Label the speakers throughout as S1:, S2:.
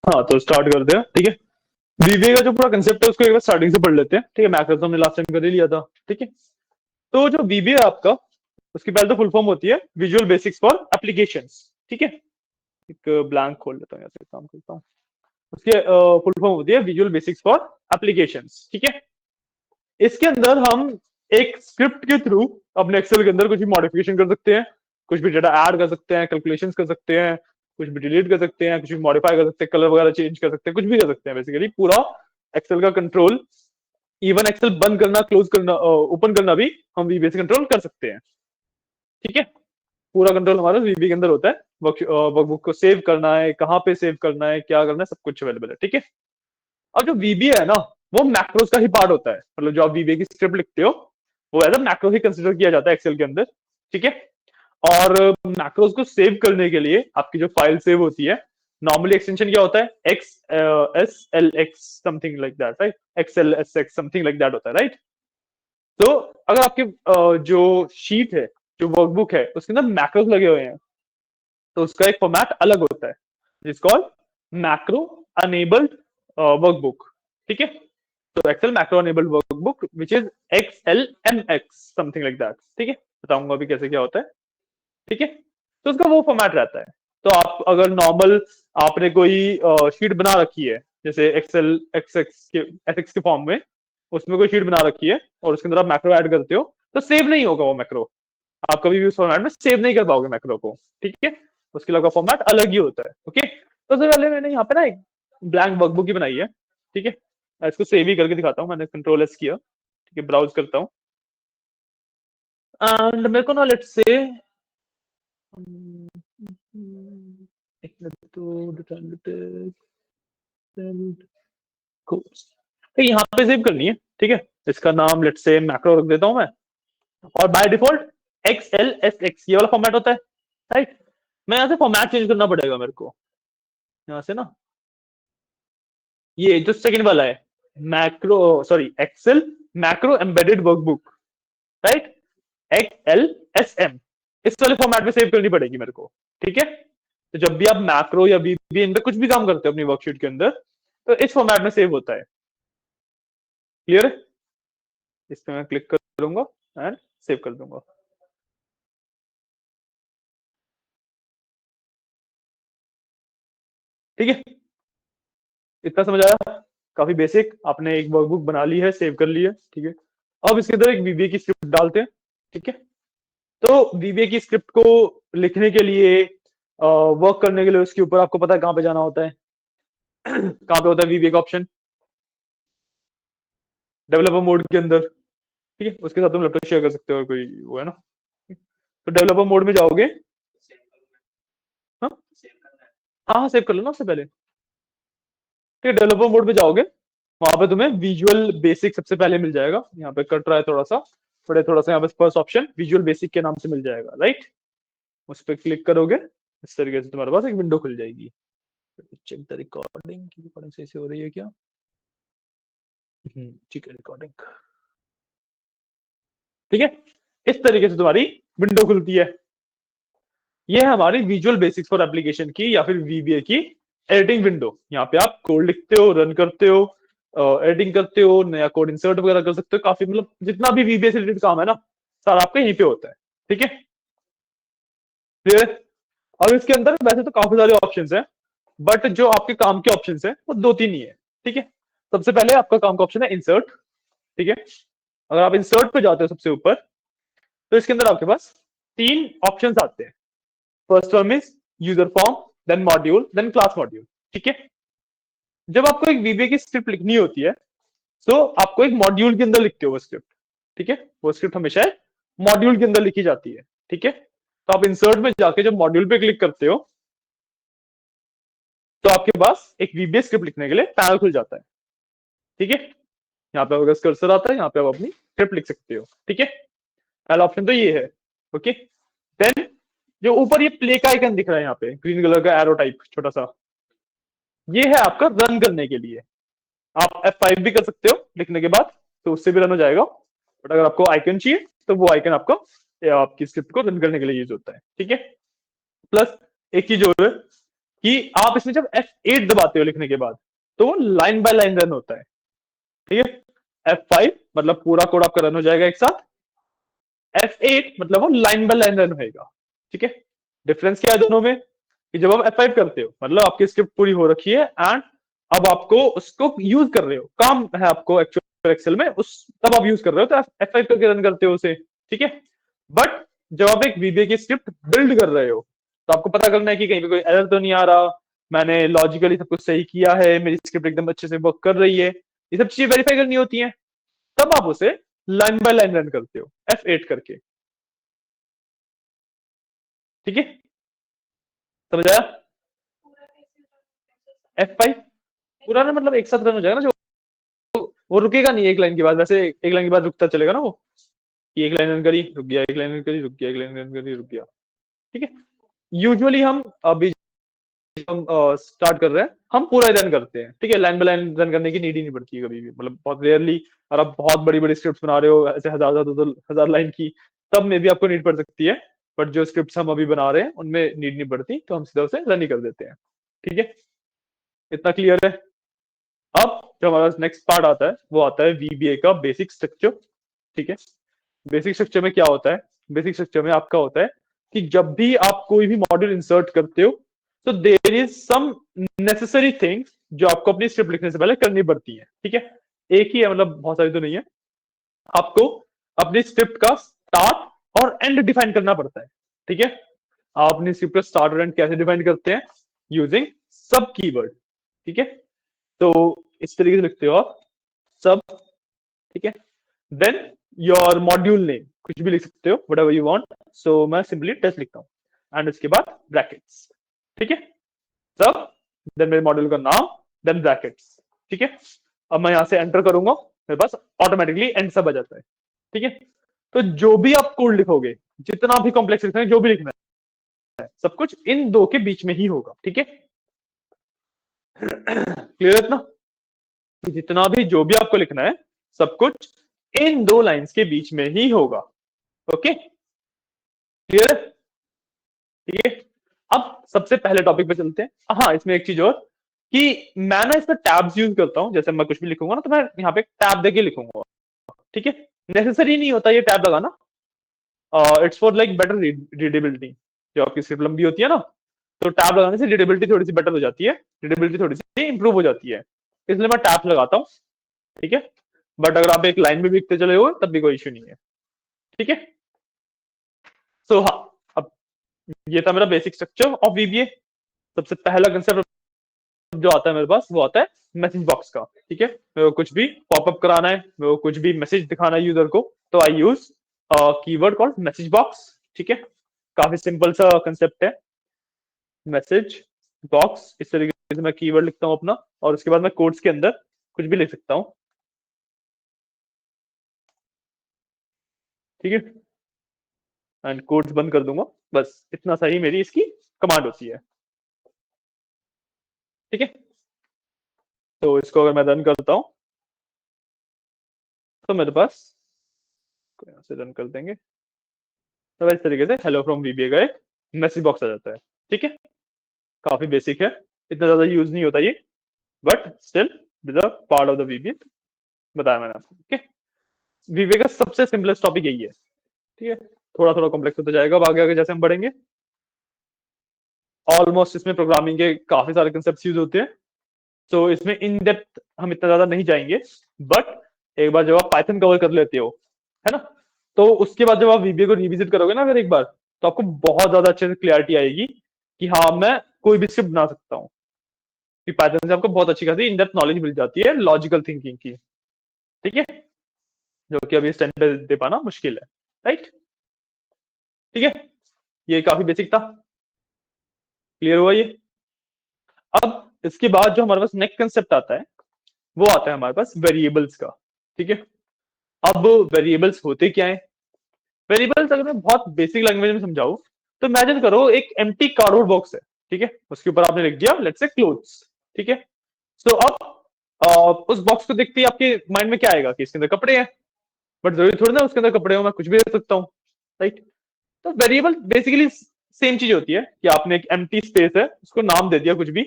S1: हाँ तो स्टार्ट करते हैं, ठीक है। वीबीए का जो पूरा कंसेप्ट है उसको एक बार स्टार्टिंग से पढ़ लेते हैं, ठीक है। मैक्रोस हमने लास्ट टाइम कर ही लिया था, ठीक है। तो जो वीबीए है आपका, उसकी पहले तो फुल फॉर्म होती है विजुअल बेसिक्स फॉर एप्लीकेशंस, ठीक है। एक ब्लैंक खोल लेता हूँ, यहाँ से काम करता हूँ। उसके फुल फॉर्म होती है विजुअल बेसिक्स फॉर एप्लीकेशंस, ठीक है। इसके अंदर हम एक स्क्रिप्ट के थ्रू अपने एक्सेल के अंदर कुछ भी मॉडिफिकेशन कर सकते हैं, कुछ भी डेटा ऐड कर सकते हैं, कैलकुलेशंस कर सकते हैं, कुछ भी डिलीट कर सकते हैं, कुछ भी मॉडिफाई कर सकते हैं, कलर वगैरह चेंज कर सकते हैं, कुछ भी कर सकते हैं। बेसिकली पूरा एक्सेल का कंट्रोल, इवन एक्सेल बंद करना, क्लोज करना, ओपन करना भी हम वीबीए से कंट्रोल कर सकते हैं, ठीक है। पूरा कंट्रोल हमारा वीबीए के अंदर होता है। वर्कबुक को सेव करना है, कहाँ पे सेव करना है, क्या करना है, सब कुछ अवेलेबल है, ठीक है। अब जो वीबीए है ना, वो मैक्रोस का ही पार्ट होता है। मतलब जो आप वीबीए की स्क्रिप्ट लिखते हो वो एज अ मैक्रो ही कंसिडर किया जाता है एक्सेल के अंदर, ठीक है। और मैक्रोस को सेव करने के लिए आपकी जो फाइल सेव होती है, नॉर्मली एक्सटेंशन क्या होता है, x S L x something like that, right. X L S x something like that होता है, राइट। तो अगर आपके जो शीट है, जो वर्कबुक है, उसके अंदर मैक्रोस लगे हुए हैं, तो उसका एक फॉर्मेट अलग होता है, जिस कॉल्ड मैक्रो अनेबल्ड वर्कबुक, ठीक है। तो excel macro enabled workbook which is XLMX something like that, ठीक है। बताऊंगा अभी कैसे क्या होता है, ठीक है। तो उसका वो फॉर्मेट रहता है। तो आप अगर नॉर्मल आपने कोई शीट बना रखी है, जैसे एक्सेल एक्सएक्स के एसएक्स के फॉर्म में, उसमें कोई शीट बना रखी है और उसके अंदर आप मैक्रो ऐड करते हो, तो सेव नहीं होगा वो मैक्रो। आप कभी भी उस फॉर्मेट में सेव नहीं कर पाओगे मैक्रो को, ठीक है। उसके अलावा फॉर्मेट अलग ही होता है, ओके। तो सबसे पहले मैंने यहाँ पे ना एक ब्लैंक वर्कबुक ही बनाई है, ठीक है। मैं इसको सेव ही करके दिखाता हूँ, मैंने कंट्रोल एस किया, ठीक है। ब्राउज करता हूँ एंड मेरे को ना लेट्स से एक मिनट तो तो यहाँ पे सेव करनी है, ठीक है। इसका नाम लेट्स से मैक्रो रख देता हूँ मैं, और बाय डिफॉल्ट XLSX ये वाला फॉर्मेट होता है, राइट। मैं यहाँ से फॉर्मेट चेंज करना पड़ेगा मेरे को, यहाँ से ना ये जो सेकंड वाला है, macro sorry excel macro embedded workbook, right. XLSM इस वाले फॉर्मेट में सेव करनी पड़ेगी मेरे को, ठीक है। तो जब भी आप मैक्रो या वीबीए इन पे कुछ भी काम करते हो अपनी वर्कशीट के अंदर, तो इस फॉर्मेट में सेव होता है, क्लियर है। इस पे मैं क्लिक करूंगा एंड सेव कर दूंगा, ठीक है। इतना समझ आया, काफी बेसिक। आपने एक वर्कबुक बना ली है, सेव कर ली है, ठीक है। अब इसके अंदर एक वीबीए की स्क्रिप्ट डालते हैं, ठीक है। तो वीबीए की स्क्रिप्ट को लिखने के लिए, वर्क करने के लिए, उसके ऊपर आपको पता है कहाँ पे जाना होता है कहाँ पे होता है वीबीए का ऑप्शन, डेवलपर मोड के अंदर, ठीक है। उसके साथ तुम लैपटॉप शेयर कर सकते हो, कोई वो है ना। तो डेवलपर मोड में जाओगे, हाँ हाँ सेव कर लो ना उससे पहले, ठीक है। डेवलपर मोड में जाओगे, वहां पे तुम्हें विजुअल बेसिक सबसे पहले मिल जाएगा। यहाँ पे कट रहा है थोड़ा सा, थोड़ा सा यहाँ पे फर्स्ट ऑप्शन विजुअल बेसिक के नाम से मिल जाएगा, राइट। उस पर क्लिक करोगे, इस तरीके से तुम्हारे पास एक विंडो खुल जाएगी। चेक द रिकॉर्डिंग की रिकॉर्डिंग सही से हो रही है क्या। ठीक है, रिकॉर्डिंग, ठीक है। इस तरीके से तुम्हारी विंडो खुलती है। ये है हमारी विजुअल बेसिक्स फॉर एप्लीकेशन की या फिर वीबीए की एडिटिंग विंडो। यहाँ पे आप कोड लिखते हो, रन करते हो, एडिटिंग करते हो, नया कोड इंसर्ट वगैरह कर सकते हो। काफी मतलब जितना भी वीबीए से रिलेटेड काम है ना, सारा आपका यहीं पे होता है, ठीक है। क्लियर। और इसके अंदर वैसे तो काफी सारे ऑप्शंस हैं, बट जो आपके काम के ऑप्शंस हैं वो दो तीन ही है, ठीक है। सबसे पहले आपका काम का ऑप्शन है इंसर्ट, ठीक है। अगर आप इंसर्ट पे जाते हो सबसे ऊपर, तो इसके अंदर आपके पास तीन ऑप्शंस आते हैं। First one is user form, then module, then class module, ठीक है। जब आपको एक वीबीए की स्क्रिप्ट लिखनी होती है, तो आपको एक मॉड्यूल के अंदर लिखते हो वो स्क्रिप्ट, ठीक है। वो स्क्रिप्ट हमेशा मॉड्यूल के अंदर लिखी जाती है, ठीक है। तो आप इंसर्ट में जाके जब मॉड्यूल पे क्लिक करते हो, तो आपके पास एक वीबीए स्क्रिप्ट लिखने के लिए पैनल खुल जाता है, ठीक है। यहाँ पे अगर कर्सर आता है, यहाँ पे आप अपनी स्क्रिप्ट लिख सकते हो, ठीक है। पहला ऑप्शन तो ये है, ओके। देन जो ऊपर ये प्ले का आइकन दिख रहा है यहाँ पे, ग्रीन कलर का एरो टाइप छोटा सा, ये है आपका रन करने के लिए। आप F5 भी कर सकते हो लिखने के बाद, तो उससे भी रन हो जाएगा। बट अगर आपको आइकन चाहिए, तो वो आइकन आपको आपकी स्क्रिप्ट को रन करने के लिए यूज होता है, ठीक है। प्लस एक चीज और है कि आप इसमें जब F8 दबाते हो लिखने के बाद, तो वो लाइन बाय लाइन रन होता है, ठीक है। F5 मतलब पूरा कोड आपका रन हो जाएगा एक साथ, F8 मतलब वो लाइन बाय लाइन रन होएगा, ठीक है। डिफरेंस क्या है दोनों में, कि जब आप F5 करते हो मतलब आपकी स्क्रिप्ट पूरी हो रखी है एंड अब आपको उसको यूज कर रहे हो, काम है आपको एक्चुअल एक्सेल में उस, तब आप यूज कर रहे हो तो F5 करके रन करते हो उसे, ठीक है। बट जब आप एक VBA की स्क्रिप्ट बिल्ड कर रहे हो तो आपको पता करना है कि कहीं पे कोई एरर तो नहीं आ रहा, मैंने लॉजिकली सब कुछ सही किया है, मेरी स्क्रिप्ट एकदम अच्छे से वर्क कर रही है, ये सब चीजें वेरीफाई करनी होती है, तब आप उसे लाइन बाय लाइन रन करते हो F8 करके, ठीक है। समझ आया? F5 पूरा ना मतलब एक साथ रन हो जाएगा ना, जो वो रुकेगा नहीं एक लाइन के बाद, वैसे एक लाइन के बाद रुकता चलेगा ना वो, कि एक लाइन रन करी रुक गया, एक लाइन रन करी रुक गया, एक लाइन रन करी रुक गया, ठीक है। यूजुअली हम अभी हम स्टार्ट कर रहे हैं, हम पूरा रन करते हैं, ठीक है। लाइन बाय लाइन रन करने की नीड ही नहीं पड़ती है कभी भी, मतलब बहुत रेयरली। और आप बहुत बड़ी बड़ी स्क्रिप्ट बना रहे हो ऐसे हजार हजार दो दो हजार लाइन की, तब में भी आपको नीड पड़ सकती है, बट जो स्क्रिप्ट हम अभी बना रहे हैं उनमें नीड नहीं पड़ती, तो हम सीधा उसे रन ही कर देते हैं, ठीक है। इतना क्लियर है? अब जो हमारा नेक्स्ट पार्ट आता है वो आता है VBA का बेसिक स्ट्रक्चर, ठीक है। बेसिक स्ट्रक्चर में क्या होता है, बेसिक स्ट्रक्चर में आपका होता है कि जब भी आप कोई भी मॉड्यूल इंसर्ट करते हो तो there is some necessary things जो आपको अपनी स्क्रिप्ट लिखने से पहले करनी पड़ती है, ठीक है। एक ही है, मतलब बहुत सारी तो नहीं है। आपको अपनी स्क्रिप्ट का स्टार्ट और एंड डिफाइन करना पड़ता है, ठीक है। आप अपनी स्क्रिप्ट का स्टार्ट और एंड कैसे डिफाइन करते हैं, यूजिंग सब कीवर्ड, ठीक है। तो इस तरीके से लिखते हो आप सब, ठीक है। देन योर मॉड्यूल नेम कुछ भी लिख सकते हो, वट एवर यू वॉन्ट, सो मैं सिंपली टेस्ट लिखता हूँ एंड उसके बाद ब्रैकेट्स, ठीक है। सब, देन मेरे मॉड्यूल का नाम, देन ब्रैकेट्स, ठीक है। अब मैं यहां से एंटर करूंगा, मेरे पास ऑटोमेटिकली एंड सब आ जाता है, ठीक है। तो जो भी आप कोड लिखोगे, जितना भी कॉम्प्लेक्स लिखना है, जो भी लिखना है, सब कुछ इन दो के बीच में ही होगा, ठीक है। क्लियर है इतना? जितना भी जो भी आपको लिखना है, सब कुछ इन दो लाइंस के बीच में ही होगा, ओके। क्लियर है? ठीक है। अब सबसे पहले टॉपिक पे चलते हैं। हाँ, इसमें एक चीज और, कि मैं ना इसमें टैब्स यूज करता हूँ, जैसे मैं कुछ भी लिखूंगा ना तो मैं यहाँ पे टैब देके लिखूंगा, ठीक है। नेसेसरी नहीं होता ये टैब लगाना, it's for like better readability. जो आपकी स्क्रिप्ट लंबी होती है ना, तो टैब लगाने से रीडेबिलिटी थोड़ी सी बेटर हो जाती है, रीडेबिलिटी थोड़ी सी इंप्रूव हो जाती है, इसलिए मैं टैब लगाता हूँ, ठीक है। बट अगर आप एक लाइन में भी लिखते चले हो तब भी कोई इश्यू नहीं है, ठीक है। सो हाँ, अब ये था मेरा बेसिक स्ट्रक्चर ऑफ VBA। सबसे पहला कंसेप्ट जो आता है मेरे पास वो आता है मैसेज बॉक्स का, ठीक है। मेरे को कुछ भी पॉपअप कराना है, मेरे को कुछ भी मैसेज दिखाना है यूजर को, तो I use keyword called message box, ठीक है। काफी सिंपल सा कंसेप्ट है मैसेज बॉक्स। इस तरीके से मैं कीवर्ड लिखता हूँ अपना, और उसके बाद मैं कोड्स के अंदर कुछ भी लिख सकता हूँ, ठीक है। एंड कोड्स बंद कर दूंगा, बस इतना सही मेरी इसकी कमांड होती है, ठीक है। तो इसको अगर मैं रन करता हूँ तो मेरे पास, यहाँ से रन कर देंगे, तो इस तरीके से हेलो फ्रॉम VBA का एक मैसेज बॉक्स आ जाता है, ठीक है। काफी बेसिक है, इतना ज्यादा यूज नहीं होता ये, but still is a part of the VBA, बताया मैंने आपको, ठीक है। VBA का सबसे सिंपलेस्ट टॉपिक यही है, ठीक है। थोड़ा थोड़ा कॉम्प्लेक्स होता जाएगा आगे आगे जैसे हम बढ़ेंगे। ऑलमोस्ट इसमें प्रोग्रामिंग के काफी सारे कंसेप्ट यूज होते हैं, तो इसमें इन डेप्थ हम इतना ज्यादा नहीं जाएंगे, बट एक बार जब आप पाइथन कवर कर लेते हो, है ना, तो उसके बाद जब आप VBA को रिविजिट करोगे ना अगर एक बार, तो आपको बहुत ज्यादा अच्छे से क्लियरिटी आएगी कि हाँ मैं कोई भी स्क्रिप्ट बना सकता हूँ, कि पाइथन से आपको बहुत अच्छी खासी इन डेप्थ नॉलेज मिल जाती है लॉजिकल थिंकिंग की, ठीक है, जो कि अभी स्टैंडर्ड दे पाना मुश्किल है, राइट। ठीक है, ये काफी बेसिक था, क्लियर हुआ ये। अब इसके बाद जो हमारे पास नेक्स्ट कंसेप्ट आता है वो आता है हमारे पास वेरिएबल्स का, ठीक है। अब वेरिएबल्स होते क्या है? वेरिएबल्स अगर मैं बहुत बेसिक लैंग्वेज में समझाऊं तो इमेजिन करो एक एम्प्टी कार्डबोर्ड बॉक्स है, ठीक है, उसके ऊपर आपने लिख दिया लेट्स से क्लोथ्स, ठीक है। सो अब उस बॉक्स को देखते ही आपके माइंड में क्या आएगा कि इसके अंदर कपड़े हैं, बट जरूरी थोड़ी ना उसके अंदर कपड़े हो, मैं कुछ भी रख सकता हूँ, राइट। तो वेरिएबल बेसिकली सेम चीज होती है कि आपने एक एम्प्टी स्पेस है उसको नाम दे दिया कुछ भी,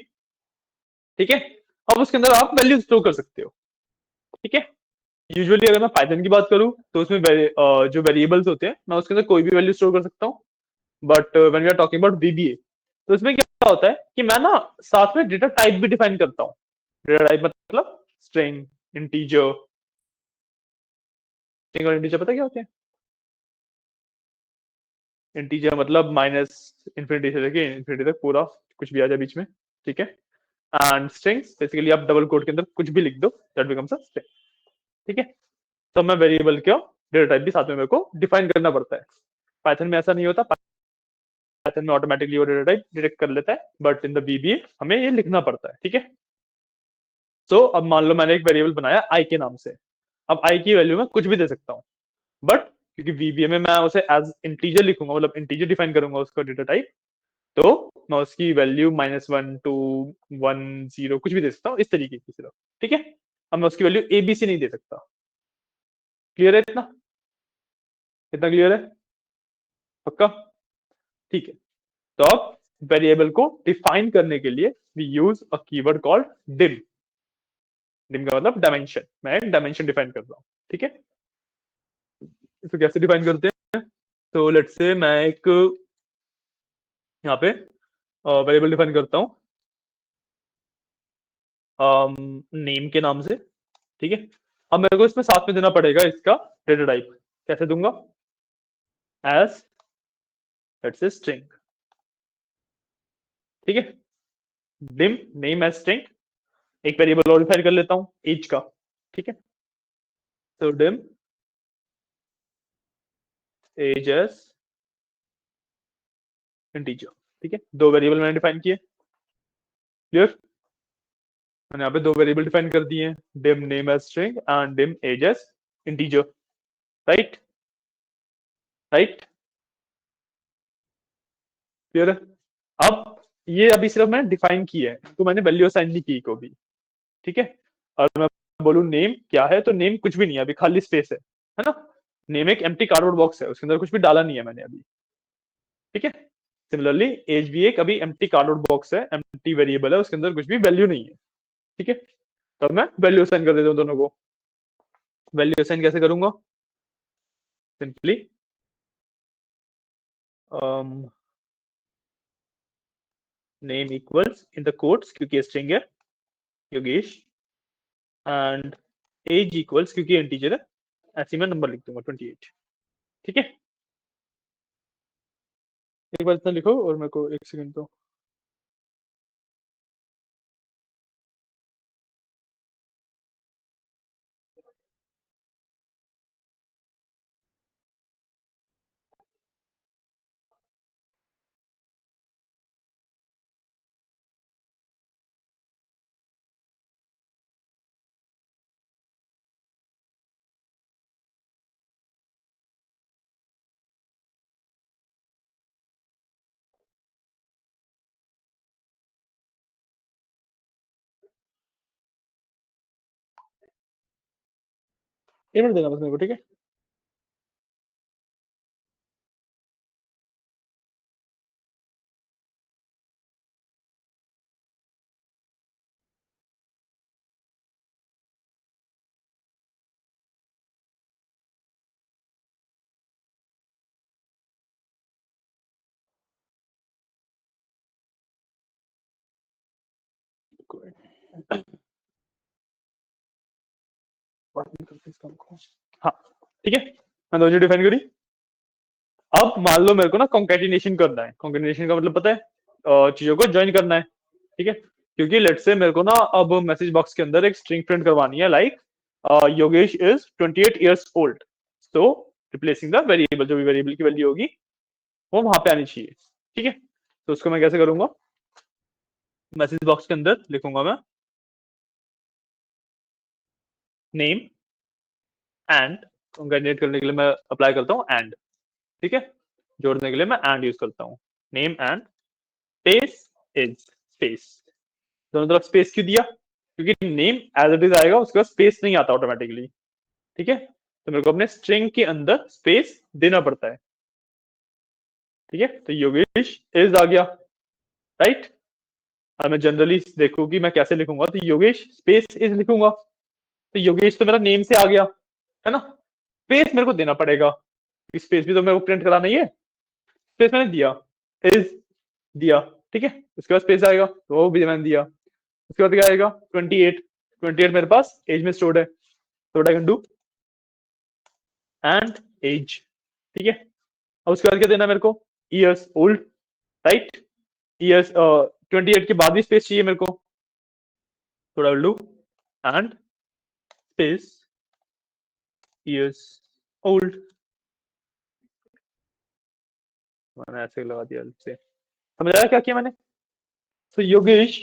S1: ठीक है। अब उसके अंदर आप वैल्यू स्टोर कर सकते हो, ठीक है। यूजुअली अगर मैं पाइथन की बात करूं तो उसमें जो वेरिएबल्स होते हैं मैं उसके अंदर कोई भी वैल्यू स्टोर कर सकता हूँ। But when we are talking about VBA तो इसमें क्या होता है कि मैं ना साथ में डेटा टाइप भी डिफाइन करता हूँ। डेटा टाइप मतलब स्ट्रिंग, इंटीजर। स्ट्रिंग और इंटीजर पता क्या होते हैं? इंटीजर मतलब माइनस इन्फिनिटी से लेके इन्फिनिटी तक पूरा कुछ भी आ जाए बीच में, ठीक है। एंड स्ट्रिंग्स बेसिकली आप डबल कोट के अंदर कुछ भी लिख दो, दैट बिकम्स अ स्ट्रिंग, ठीक है। तो मैं वेरिएबल का डेटा टाइप भी साथ में मेरे को डिफाइन करना पड़ता है। पाइथन में ऐसा नहीं होता, पाइथन में ऑटोमेटिकली वो डेटा टाइप डिटेक्ट कर लेता है, बट इन द वीबीए हमें ये लिखना पड़ता है, ठीक है। सो अब मान लो मैंने एक वेरिएबल बनाया आई के नाम से। अब आई की वैल्यू में कुछ भी दे सकता हूँ, बट क्योंकि वीबीए में मैं उसे एज इंटीजर लिखूंगा, मतलब इंटीजर डिफाइन करूंगा उसका डेटा टाइप, तो मैं उसकी वैल्यू -1 2 1 0 कुछ भी दे सकता हूँ इस तरीके की सिर्फ, ठीक है। अब मैं उसकी वैल्यू एबीसी नहीं दे सकता। क्लियर है इतना? इतना क्लियर है? पक्का? ठीक है। तो अब वेरिएबल को डिफाइन करने के लिए we use a keyword called dim. Dim का मतलब डायमेंशन, मैं एक डायमेंशन डिफाइन कर रहा हूँ, ठीक है। इसको कैसे डिफाइन करते हैं? तो लेट्स से मैं एक यहाँ पे वेरिएबल डिफाइन करता हूँ नेम के नाम से, ठीक है। अब मेरे को इसमें साथ में देना पड़ेगा इसका डेटा टाइप। कैसे दूंगा? एज लेट्स से स्ट्रिंग, ठीक है। डिम नेम एज स्ट्रिंग, एक वेरिएबल और डिफाइन कर लेता हूँ एज का, ठीक है। तो डिम एज एज इंटीजर, ठीक है। दो वेरिएबल मैंने डिफाइन किए। क्लियर? मैंने यहाँ पे दो वेरिएबल डिफाइन कर दिए हैं, dim name as string and dim as as integer. Right? Right? Clear है? अब ये अभी सिर्फ मैंने डिफाइन किया है, तो मैंने वैल्यू असाइन नहीं की को भी, ठीक है। और मैं बोलूँ नेम क्या है, तो नेम कुछ भी नहीं है, अभी खाली स्पेस है ना। नेम एक एम्प्टी कार्डबोर्ड बॉक्स है, उसके अंदर कुछ भी डाला नहीं है मैंने अभी, ठीक है। सिमिलरली एज भी एक अभी एम्प्टी कार्डबोर्ड बॉक्स है, एम्प्टी वेरिएबल है, उसके अंदर कुछ भी वैल्यू नहीं है, ठीक है। तो अब मैं वैल्यू असाइन कर देता हूँ दोनों को। वैल्यू असाइन कैसे करूंगा? Simply name equals in the quotes क्योंकि स्ट्रिंग है योगेश, एंड एज इक्वल्स क्योंकि इंटीजर है, ऐसे मैं नंबर लिख दूंगा 28, ठीक है। एक बार इतना लिखो और मेरे को एक सेकंड दो। एक मिनट देना बस मेरे को, ठीक है। हाँ, ठीक है। मैं दोनों डिफाइन करी। अब मान लो मेरे को ना कॉन्केटिनेशन करना है। कॉन्केटिनेशन का मतलब पता है? चीजों को ज्वाइन करना है, ठीक है। क्योंकि लेट्स से मेरे को ना अब मैसेज बॉक्स के अंदर एक स्ट्रिंग प्रिंट करवानी है, like Yogesh is 28 years old. तो रिप्लेसिंग द वेरिएबल, जो भी वेरिएबल की वैल्यू होगी वो वहां पे आनी चाहिए, ठीक है। तो उसको मैं कैसे करूंगा? मैसेज बॉक्स के अंदर लिखूंगा मैं नेम एंड, कॉन्केटिनेट करने के लिए मैं अप्लाई करता हूँ एंड, ठीक है। जोड़ने के लिए मैं एंड यूज करता हूँ। Name and space is space, दोनों तरफ स्पेस क्यों दिया? क्योंकि नेम एज इट इज आएगा, उसके बाद स्पेस नहीं आता ऑटोमेटिकली, ठीक है। तो मेरे को अपने स्ट्रिंग के अंदर स्पेस देना पड़ता है, ठीक है, तो योगेश इज आ गया, राइट। और मैं जनरली देखूँ कि मैं कैसे लिखूंगा, तो योगेश स्पेस इज लिखूंगा, तो योगेश तो मेरा नेम से आ गया, है ना। स्पेस मेरे को देना पड़ेगा, स्पेस भी तो मेरे को प्रिंट कराना ही है। स्पेस मैंने दिया, इज दिया, ठीक है। उसके बाद स्पेस आएगा, तो वो भी मैंने दिया। उसके बाद क्या आएगा, 28, 28 मेरे पास एज में स्टोर्ड है, तो I can do and as, ठीक है। अब उसके बाद क्या देना मेरे को, ईयर्स ओल्ड, राइट। ईयर्स 28 के बाद भी स्पेस चाहिए मेरे को, तो आई will do and space years old. मैंने ऐसे लगा दिया से, समझ आया क्या किया मैंने। So Yogesh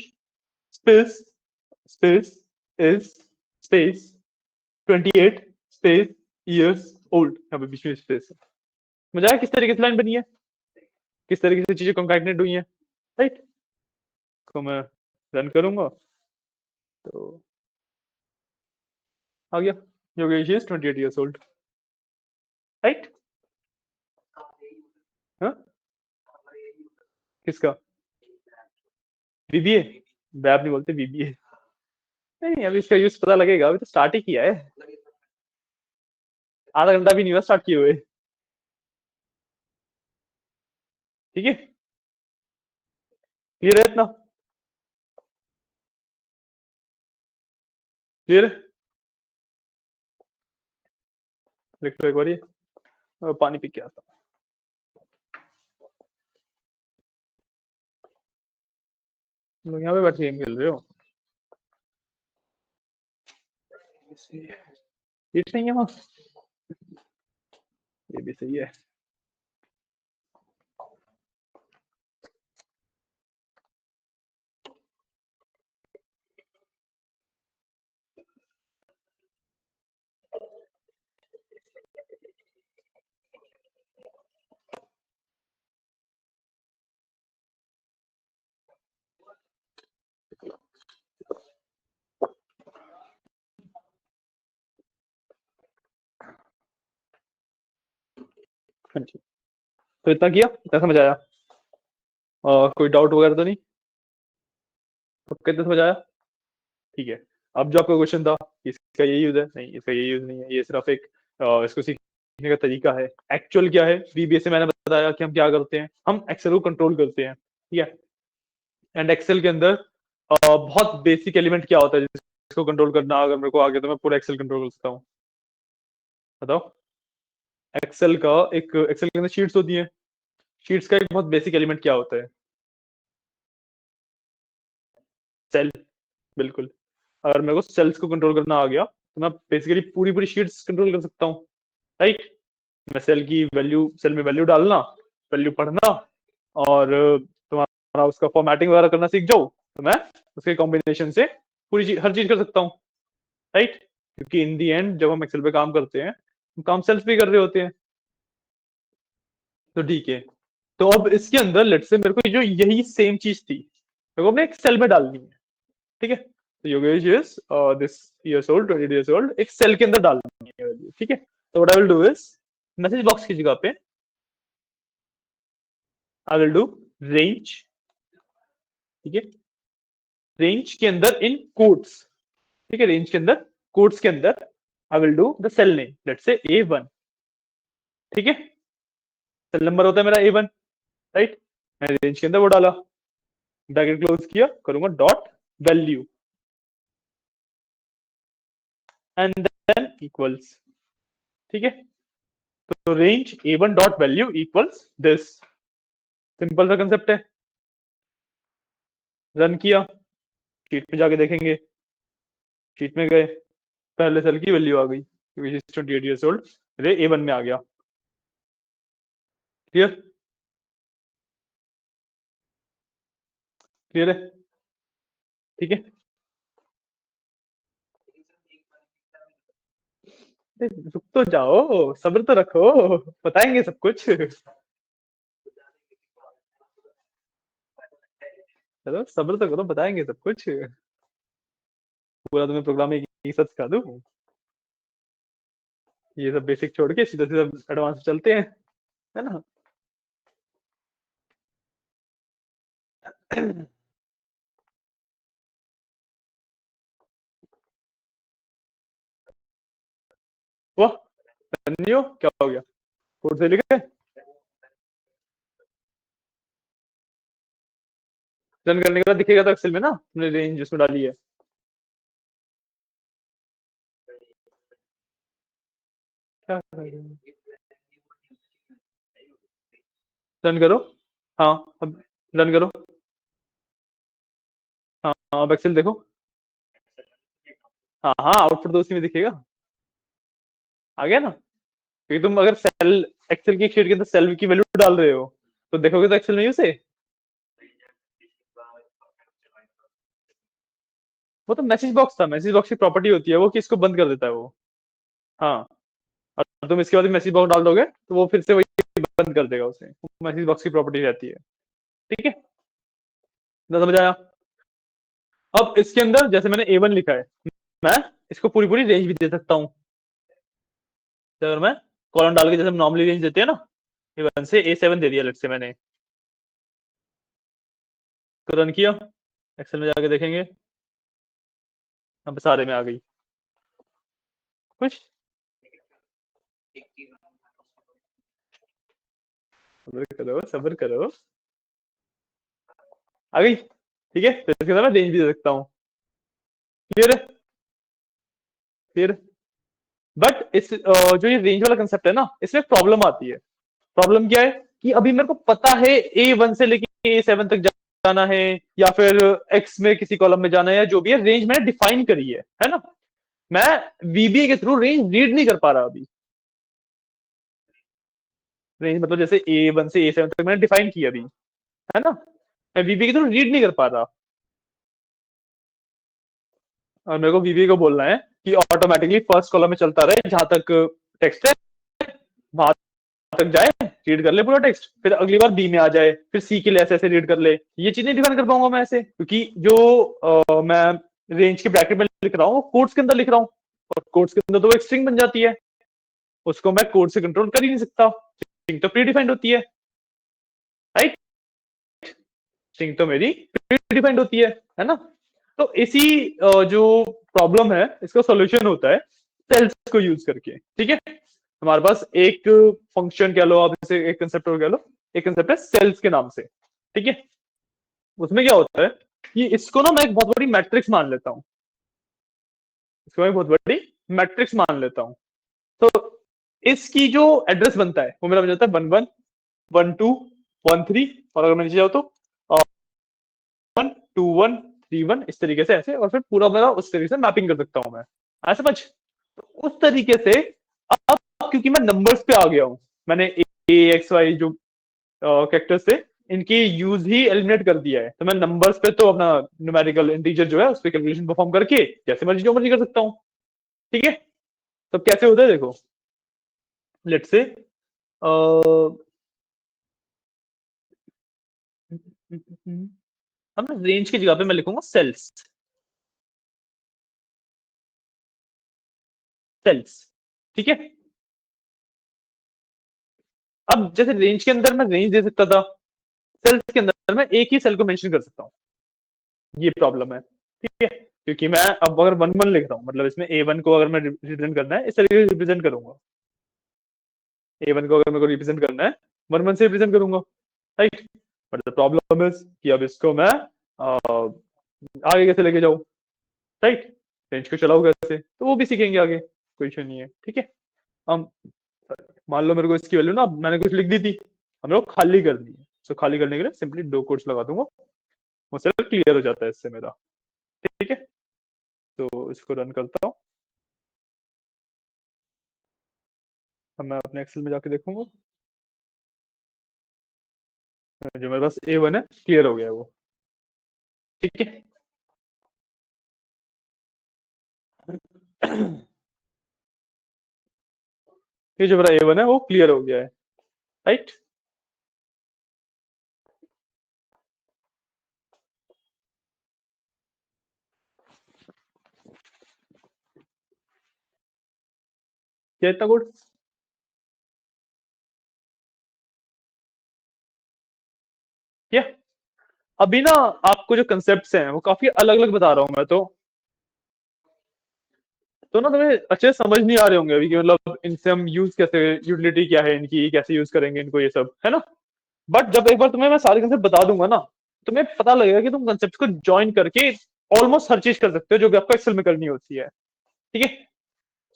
S1: space space is space 28 space years old, यहाँ पे बीच में स्पेस है। समझ आया किस तरीके से लाइन बनी है, किस तरीके से चीजें कंकैटिनेट हुई हैं, राइट। तो मैं रन करूंगा तो आ गया, Yogesh is 28 years old, right. हाँ, किसका, बीबीए, वैब नहीं बोलते बीबीए। नहीं अभी इसका यूज पता लगेगा, अभी तो स्टार्ट ही किया है, आधा घंटा भी नहीं हुआ स्टार्ट किए हुए, ठीक है। क्लियर है इतना, क्लियर है। लिख लो एक बार ये, पानी पी के आता हूँ। लोग यहाँ पे बैठ के गेम खेल रहे हो, हिट नहीं है वहाँ, ये भी सही है। हाँ जी, तो इतना किया, इतना समझ आया, कोई डाउट वगैरह तो नहीं, कितना समझ आया, ठीक है। अब जो आपका क्वेश्चन था, इसका यही यूज है, नहीं इसका यही यूज नहीं है, ये सिर्फ एक इसको सीखने का तरीका है। एक्चुअल क्या है, VBA से मैंने बताया कि हम क्या करते हैं, हम एक्सेल को कंट्रोल करते हैं, ठीक है। एंड एक्सेल के अंदर बहुत बेसिक एलिमेंट क्या होता है जिसको कंट्रोल करना अगर मेरे को आ गया तो मैं पूरा एक्सेल कंट्रोल कर सकता हूँ, बताओ। एक्सेल का एक, एक्सेल के अंदर शीट्स होती हैं, शीट्स का एक बहुत बेसिक एलिमेंट क्या होता है, सेल, बिल्कुल। अगर मेरे को सेल्स को कंट्रोल करना आ गया तो मैं बेसिकली पूरी पूरी शीट्स कंट्रोल कर सकता हूँ, राइट। मैं सेल की वैल्यू, सेल में वैल्यू डालना, वैल्यू पढ़ना, और तुम्हारा उसका फॉर्मेटिंग वगैरह करना सीख जाओ तो मैं उसके कॉम्बिनेशन से पूरी चीज, हर चीज कर सकता हूँ, राइट। क्योंकि इन दी एंड जब हम एक्सेल पे काम करते हैं, हम काम सेल्स पे कर रहे होते हैं, तो ठीक है। तो अब इसके अंदर लेट से मेरे को जो यही सेम चीज थी मेरे को अपने एक सेल में डालनी है, ठीक है। तो Yogesh is this years old, 20 years old, एक सेल के अंदर डालनी है वैल्यू, ठीक है। तो what I will do is, message box की जगह पे आई विल डू रेंज, ठीक है। रेंज के अंदर इन कोट्स, ठीक है, रेंज के अंदर कोट्स के अंदर I will do the cell name, let's say A1, ठीक है। सेल नंबर होता है मेरा A1, राइट। मैंने रेंज के अंदर वो डाला, ब्रैकेट क्लोज किया, करूंगा dot value and than equals, ठीक है। तो range A1 dot value equals this, simple सा कंसेप्ट है। रन किया, शीट में जाके देखेंगे, शीट में गए, पहले सेल की वैल्यू आ गई, 28 ईयर्स ओल्ड मेरे A1 में आ गया, क्लियर, क्लियर है, ठीक है। रुक तो जाओ, सब्र तो रखो, बताएंगे सब कुछ, चलो सब्र तो करो, बताएंगे सब कुछ, पूरा तुम्हें प्रोग्राम एक साथ सिखा दूं, ये सब बेसिक छोड़ के सीधा सीधा एडवांस चलते हैं, है ना। वाह, नहीं हो क्या हो गया? कोड से लिखे रन करने के बाद दिखेगा तो एक्सेल में ना तुमने रेंज जिसमें डाली है। क्या रन करो। हाँ, अब रन करो। हाँ, अब एक्सेल देखो। हाँ हाँ, आउटपुट तो उसी में दिखेगा। आ गया ना? क्योंकि तुम अगर सेल एक्सेल की शीट के अंदर सेल की वैल्यू डाल रहे हो तो देखोगे तो एक्सेल में ही उसे। वो तो मैसेज बॉक्स था, मैसेज बॉक्स की प्रॉपर्टी होती है वो कि इसको बंद कर देता है वो। हाँ, और तुम इसके बाद मैसेज बॉक्स डाल दोगे तो वो फिर से वही बंद कर देगा उसे। मैसेज बॉक्स की प्रॉपर्टी रहती है। ठीक है, ना समझ आया? अब इसके अंदर जैसे मैंने A1 लिखा है, मैं इसको पूरी पूरी रेंज भी दे सकता हूँ। अगर मैं कॉलम डाल के जैसे नॉर्मली रेंज देते हैं ना, A1 से A7 दे दिया लेट से मैंने, तो रन किया, एक्सेल में जाके देखेंगे, अब सारे में आ गई। खुश? सब्र करो, सब्र करो। आ गई, ठीक है, तो इसके अंदर मैं रेंज भी दे सकता हूँ। क्लियर है? क्लियर। बट इस जो ये रेंज वाला कंसेप्ट है ना, इसमें प्रॉब्लम आती है। प्रॉब्लम क्या है कि अभी मेरे को पता है A1 से लेके A7 तक जाना है, या फिर एक्स में किसी कॉलम में जाना है, या जो भी है रेंज मैंने डिफाइन करी है ना? मैं VBA के थ्रू रेंज रीड नहीं कर पा रहा अभी। रेंज मतलब जैसे A1 से A7 तक मैंने डिफाइन किया अभी, है ना? मैं VBA के थ्रू रीड नहीं कर पा रहा। और मेरे को VBA को बोलना है कि ऑटोमेटिकली फर्स्ट कॉलम में चलता रहे जहां तक टेक्स्ट है, वहां तक जाए, रीड कर ले पूरा टेक्स्ट, फिर अगली बार बी में आ जाए, फिर सी के लिए ऐसे ऐसे रीड कर ले। ये चीज नहीं डिफाइन कर पाऊंगा मैं ऐसे, क्योंकि जो मैं रेंज के ब्रैकेट में लिख रहा हूँ कोड्स के अंदर लिख रहा हूँ, और कोड्स के अंदर तो वो एक स्ट्रिंग बन जाती है, उसको मैं कोड से कंट्रोल कर ही नहीं सकता। स्ट्रिंग तो प्री डिफाइंड होती है, स्ट्रिंग तो मेरी प्री डिफाइंड होती है ना? तो इसी जो प्रॉब्लम है इसका सॉल्यूशन होता है सेल्स को यूज करके। ठीक है, हमारे पास एक फंक्शन कह लो, आप इसे एक कंसेप्ट और कह लो, एक कंसेप्ट है सेल्स के नाम से। ठीक है, उसमें क्या होता है कि इसको ना मैं एक बहुत बड़ी मैट्रिक्स मान लेता हूँ, इसको मैं एक बहुत बड़ी मैट्रिक्स मान लेता हूँ। तो इसकी जो एड्रेस बनता है वो मेरा बन जाता है 11 12 13, और अगर मैं नीचे जाऊँ तो 1 2 1 3 1, इस तरीके से ऐसे, और फिर पूरा मेरा उस तरीके से मैपिंग कर सकता हूँ मैं। ऐसा समझ? तो उस तरीके से अब क्योंकि मैं नंबर्स पे आ गया हूँ, मैंने A X Y जो कैरेक्टर्स थे इनकी यूज ही एलिमिनेट कर दिया है, तो मैं नंबर्स पे तो अपना न्यूमेरिकल इंटीजर जो है उस पर कैलकुलेशन परफॉर्म करके जैसे मर्जी जो मर्जी कर सकता हूँ। ठीक है, तो कैसे होता है देखो, लेट से हम रेंज की जगह पे मैं लिखूंगा सेल्स। सेल्स, ठीक है। अब जैसे रेंज के अंदर मैं रेंज दे सकता था, सेल्स के अंदर मैं एक ही सेल को मेंशन कर सकता हूँ। ये प्रॉब्लम है, ठीक है, क्योंकि मैं अब अगर 1 1 लिख रहा हूँ मतलब इसमें A1 को अगर मैं रिप्रेजेंट करना है इस तरीके से रिप्रेजेंट करूंगा। A1 को अगर मेरे को रिप्रेजेंट करना है 1 1 से रिप्रेजेंट करूंगा, right. But the problem is कि अब इसको मैं आगे कैसे लेके जाऊँ, राइट। रेंज को चलाऊ कैसे, तो वो भी सीखेंगे आगे, कोई इशू नहीं है। ठीक है, हम मान लो मेरे को इसकी वैल्यू ना मैंने कुछ लिख दी थी, हम लोग खाली करनी है, तो खाली करने के लिए सिंपली दो कोट्स लगा दूंगा, वो सब क्लियर हो जाता है इससे मेरा। ठीक है, तो इसको रन करता हूँ, अब मैं अपने एक्सेल में जाके देखूंगा, जो मेरे पास A1 है क्लियर हो गया है वो। ठीक है, ये जो मेरा A1 है वो क्लियर हो गया है, राइट। क्या इतना गुड? क्या? अभी ना आपको जो कंसेप्ट्स हैं वो काफी अलग अलग बता रहा हूँ मैं तो ना तुम्हें अच्छे से समझ नहीं आ रहे होंगे अभी कि मतलब इनसे हम यूज कैसे, यूटिलिटी क्या है इनकी, कैसे यूज करेंगे इनको, ये सब है ना। बट जब एक बार तुम्हें मैं सारे कंसेप्ट बता दूंगा ना, तुम्हें पता लगेगा कि तुम कंसेप्ट को ज्वाइन करके ऑलमोस्ट हर चीज कर सकते हो जो भी आपको एक्सेल में करनी होती है। ठीक है,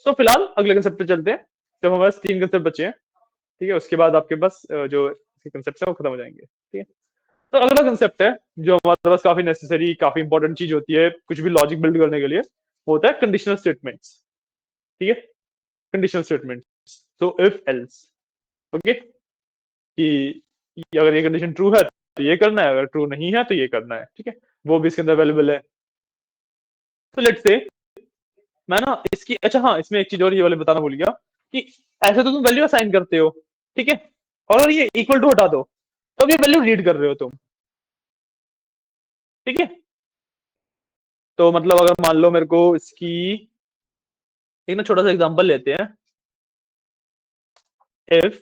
S1: तो फिलहाल अगले कंसेप्ट पे चलते हैं। जब हमारे 3 कंसेप्ट बचे हैं, ठीक है, उसके बाद आपके पास जो कंसेप्ट है वो खत्म हो जाएंगे। ठीक है, तो अगला कंसेप्ट है जो हमारे पास काफी नेसेसरी, काफी इंपॉर्टेंट चीज होती है कुछ भी लॉजिक बिल्ड करने के लिए, वो होता है कंडीशनल स्टेटमेंट्स। ठीक है, कंडीशनल स्टेटमेंट्स, तो इफ एल्स। ओके, कि अगर ये कंडीशन ट्रू है तो ये करना है, अगर ट्रू नहीं है तो ये करना है। ठीक है, वो भी इसके अंदर अवेलेबल है। तो लेट्स से मैं ना इसकी, अच्छा हाँ, इसमें एक चीज और ये वाले बताना भूल गया कि ऐसे तो तुम वैल्यू असाइन करते हो, ठीक है, और अगर ये इक्वल टू हटा दो तो अब ये वैल्यू रीड कर रहे हो तुम। ठीक है, तो मतलब अगर मान लो मेरे को इसकी एक ना छोटा सा एग्जांपल लेते हैं। इफ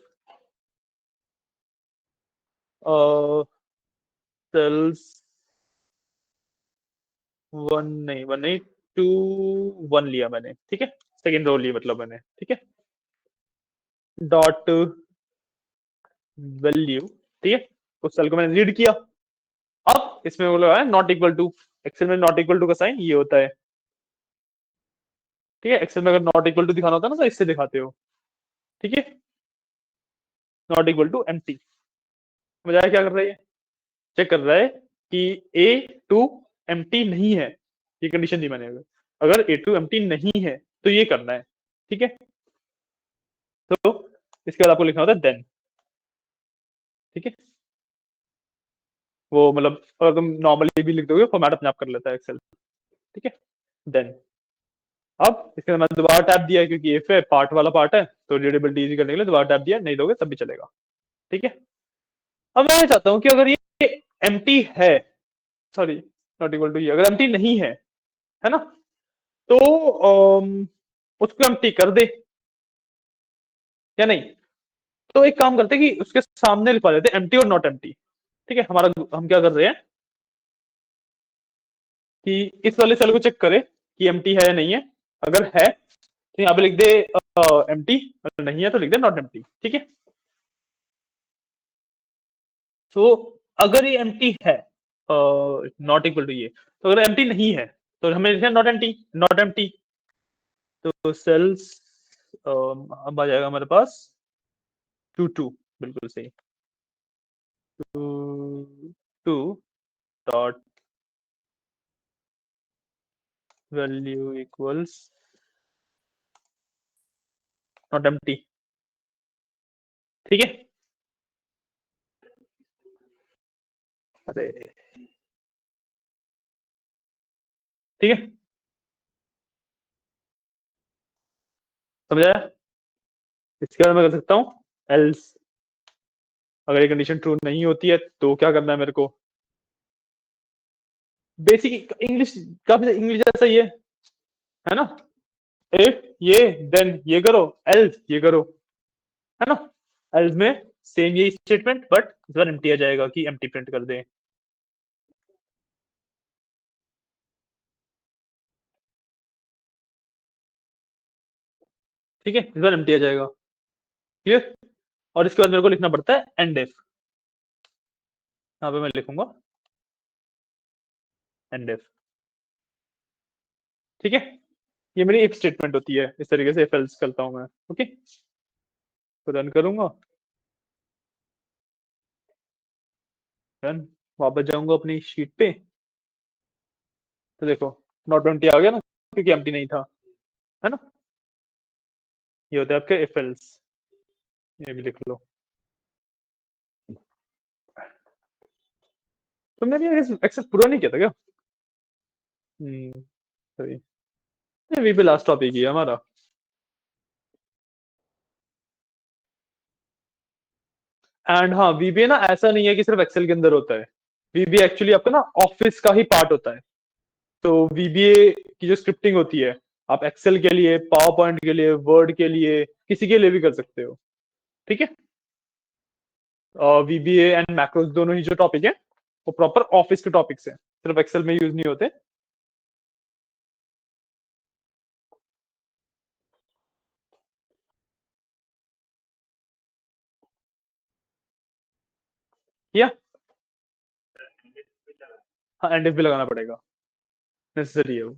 S1: सेल्स वन नहीं, टू वन लिया मैंने, ठीक है, सेकेंड रो ली मतलब मैंने, ठीक है, डॉट वैल्यू, ठीक है, उस सेल को मैंने रीड किया। अब इसमें वो लगा है नॉट इक्वल टू। एक्सेल में नॉट इक्वल टू का साइन ये होता है। ठीक है, एक्सेल में अगर नॉट इक्वल टू दिखाना होता है ना तो इससे दिखाते हो। ठीक है, नॉट इक्वल टू एम्प्टी। समझ आया क्या कर रहा है ये? चेक कर रहा है कि ए टू एम्प्टी नहीं है, ये कंडीशन दी मैंने। अगर ए टू एम्प्टी नहीं है तो ये करना है। ठीक है, तो इसके बाद आपको लिखना होता है देन। ठीक है, वो मतलब अगर तुम नॉर्मली भी लिख दोगे फॉर्मेट अपने आप कर लेता है एक्सेल। ठीक है, देन अब इसके अंदर मैंने दोबारा टैब दिया है क्योंकि इफ है, पार्ट वाला पार्ट है, तो रीडेबिलिटी इजी करने के लिए दोबारा टैब दिया, नहीं दोगे तब भी चलेगा। ठीक है, अब मैं चाहता हूं कि अगर ये एम्प्टी है, सॉरी नॉट इक्वल टू, ये अगर एम्प्टी नहीं है ना, तो उसको एम्प्टी कर दे या नहीं। तो एक काम करते हैं कि उसके सामने लिखवा देते एम्प्टी और नॉट एम्प्टी। ठीक है, हमारा हम क्या कर रहे हैं कि इस वाले सेल को चेक करें कि एम्प्टी है या नहीं है। अगर है तो यहाँ पे लिख दे एम्प्टी, अगर नहीं है तो लिख दे नॉट एम्प्टी। ठीक है, तो अगर ये एम्प्टी है, नॉट इक्वल टू ये, तो अगर एम्प्टी नहीं है तो हमें लिखना नॉट एम्प्टी, नॉट एम्प्टी। तो सेल्स अब आ जाएगा हमारे पास टू टू, बिल्कुल सही, two two dot value equals not empty. ठीक है, अरे ठीक है, समझाया। इसके बाद मैं कर सकता हूँ एल्स। अगर ये कंडीशन ट्रू नहीं होती है तो क्या करना है मेरे को? बेसिक इंग्लिश, काफी इंग्लिश जैसा ही है ना। इफ ये, देन ये करो, एल्स ये करो, है ना। एल्स में सेम यही स्टेटमेंट, बट इस बार एम्प्टी आ जाएगा कि एम्प्टी प्रिंट कर दे। ठीक है, इस बार एम्प्टी आ जाएगा। क्लियर? और इसके बाद मेरे को लिखना पड़ता है एंड इफ। यहाँ पे मैं लिखूंगा एंड इफ। ठीक है, ये मेरी इफ स्टेटमेंट होती है। इस तरीके से इफ एल्स करता हूं मैं। ओके, तो रन करूंगा, रन, वापस जाऊंगा अपनी शीट पे, तो देखो नॉट एम्प्टी आ गया ना, क्योंकि एम्प्टी नहीं था, है ना। ये होता है आपके इफ एल्स, ये भी लिख लो। तुमने भी एक्सेस पूरा नहीं किया था क्या? सही, ये भी लास्ट टॉपिक ही है हमारा। एंड हाँ, वीबीए ना ऐसा नहीं है कि सिर्फ एक्सेल के अंदर होता है। वीबीए एक्चुअली आपका ना ऑफिस का ही पार्ट होता है। तो वीबीए की जो स्क्रिप्टिंग होती है, आप एक्सेल के लिए, पावर पॉइंट के लिए, वर्ड के लिए, किसी के लिए भी कर सकते हो। ठीक है, वीबीए एंड मैक्रोस दोनों ही जो टॉपिक है वो प्रॉपर ऑफिस के टॉपिक्स हैं, सिर्फ एक्सेल में यूज नहीं होते। या हाँ, एंड भी लगाना पड़ेगा, नेसेसरी है वो।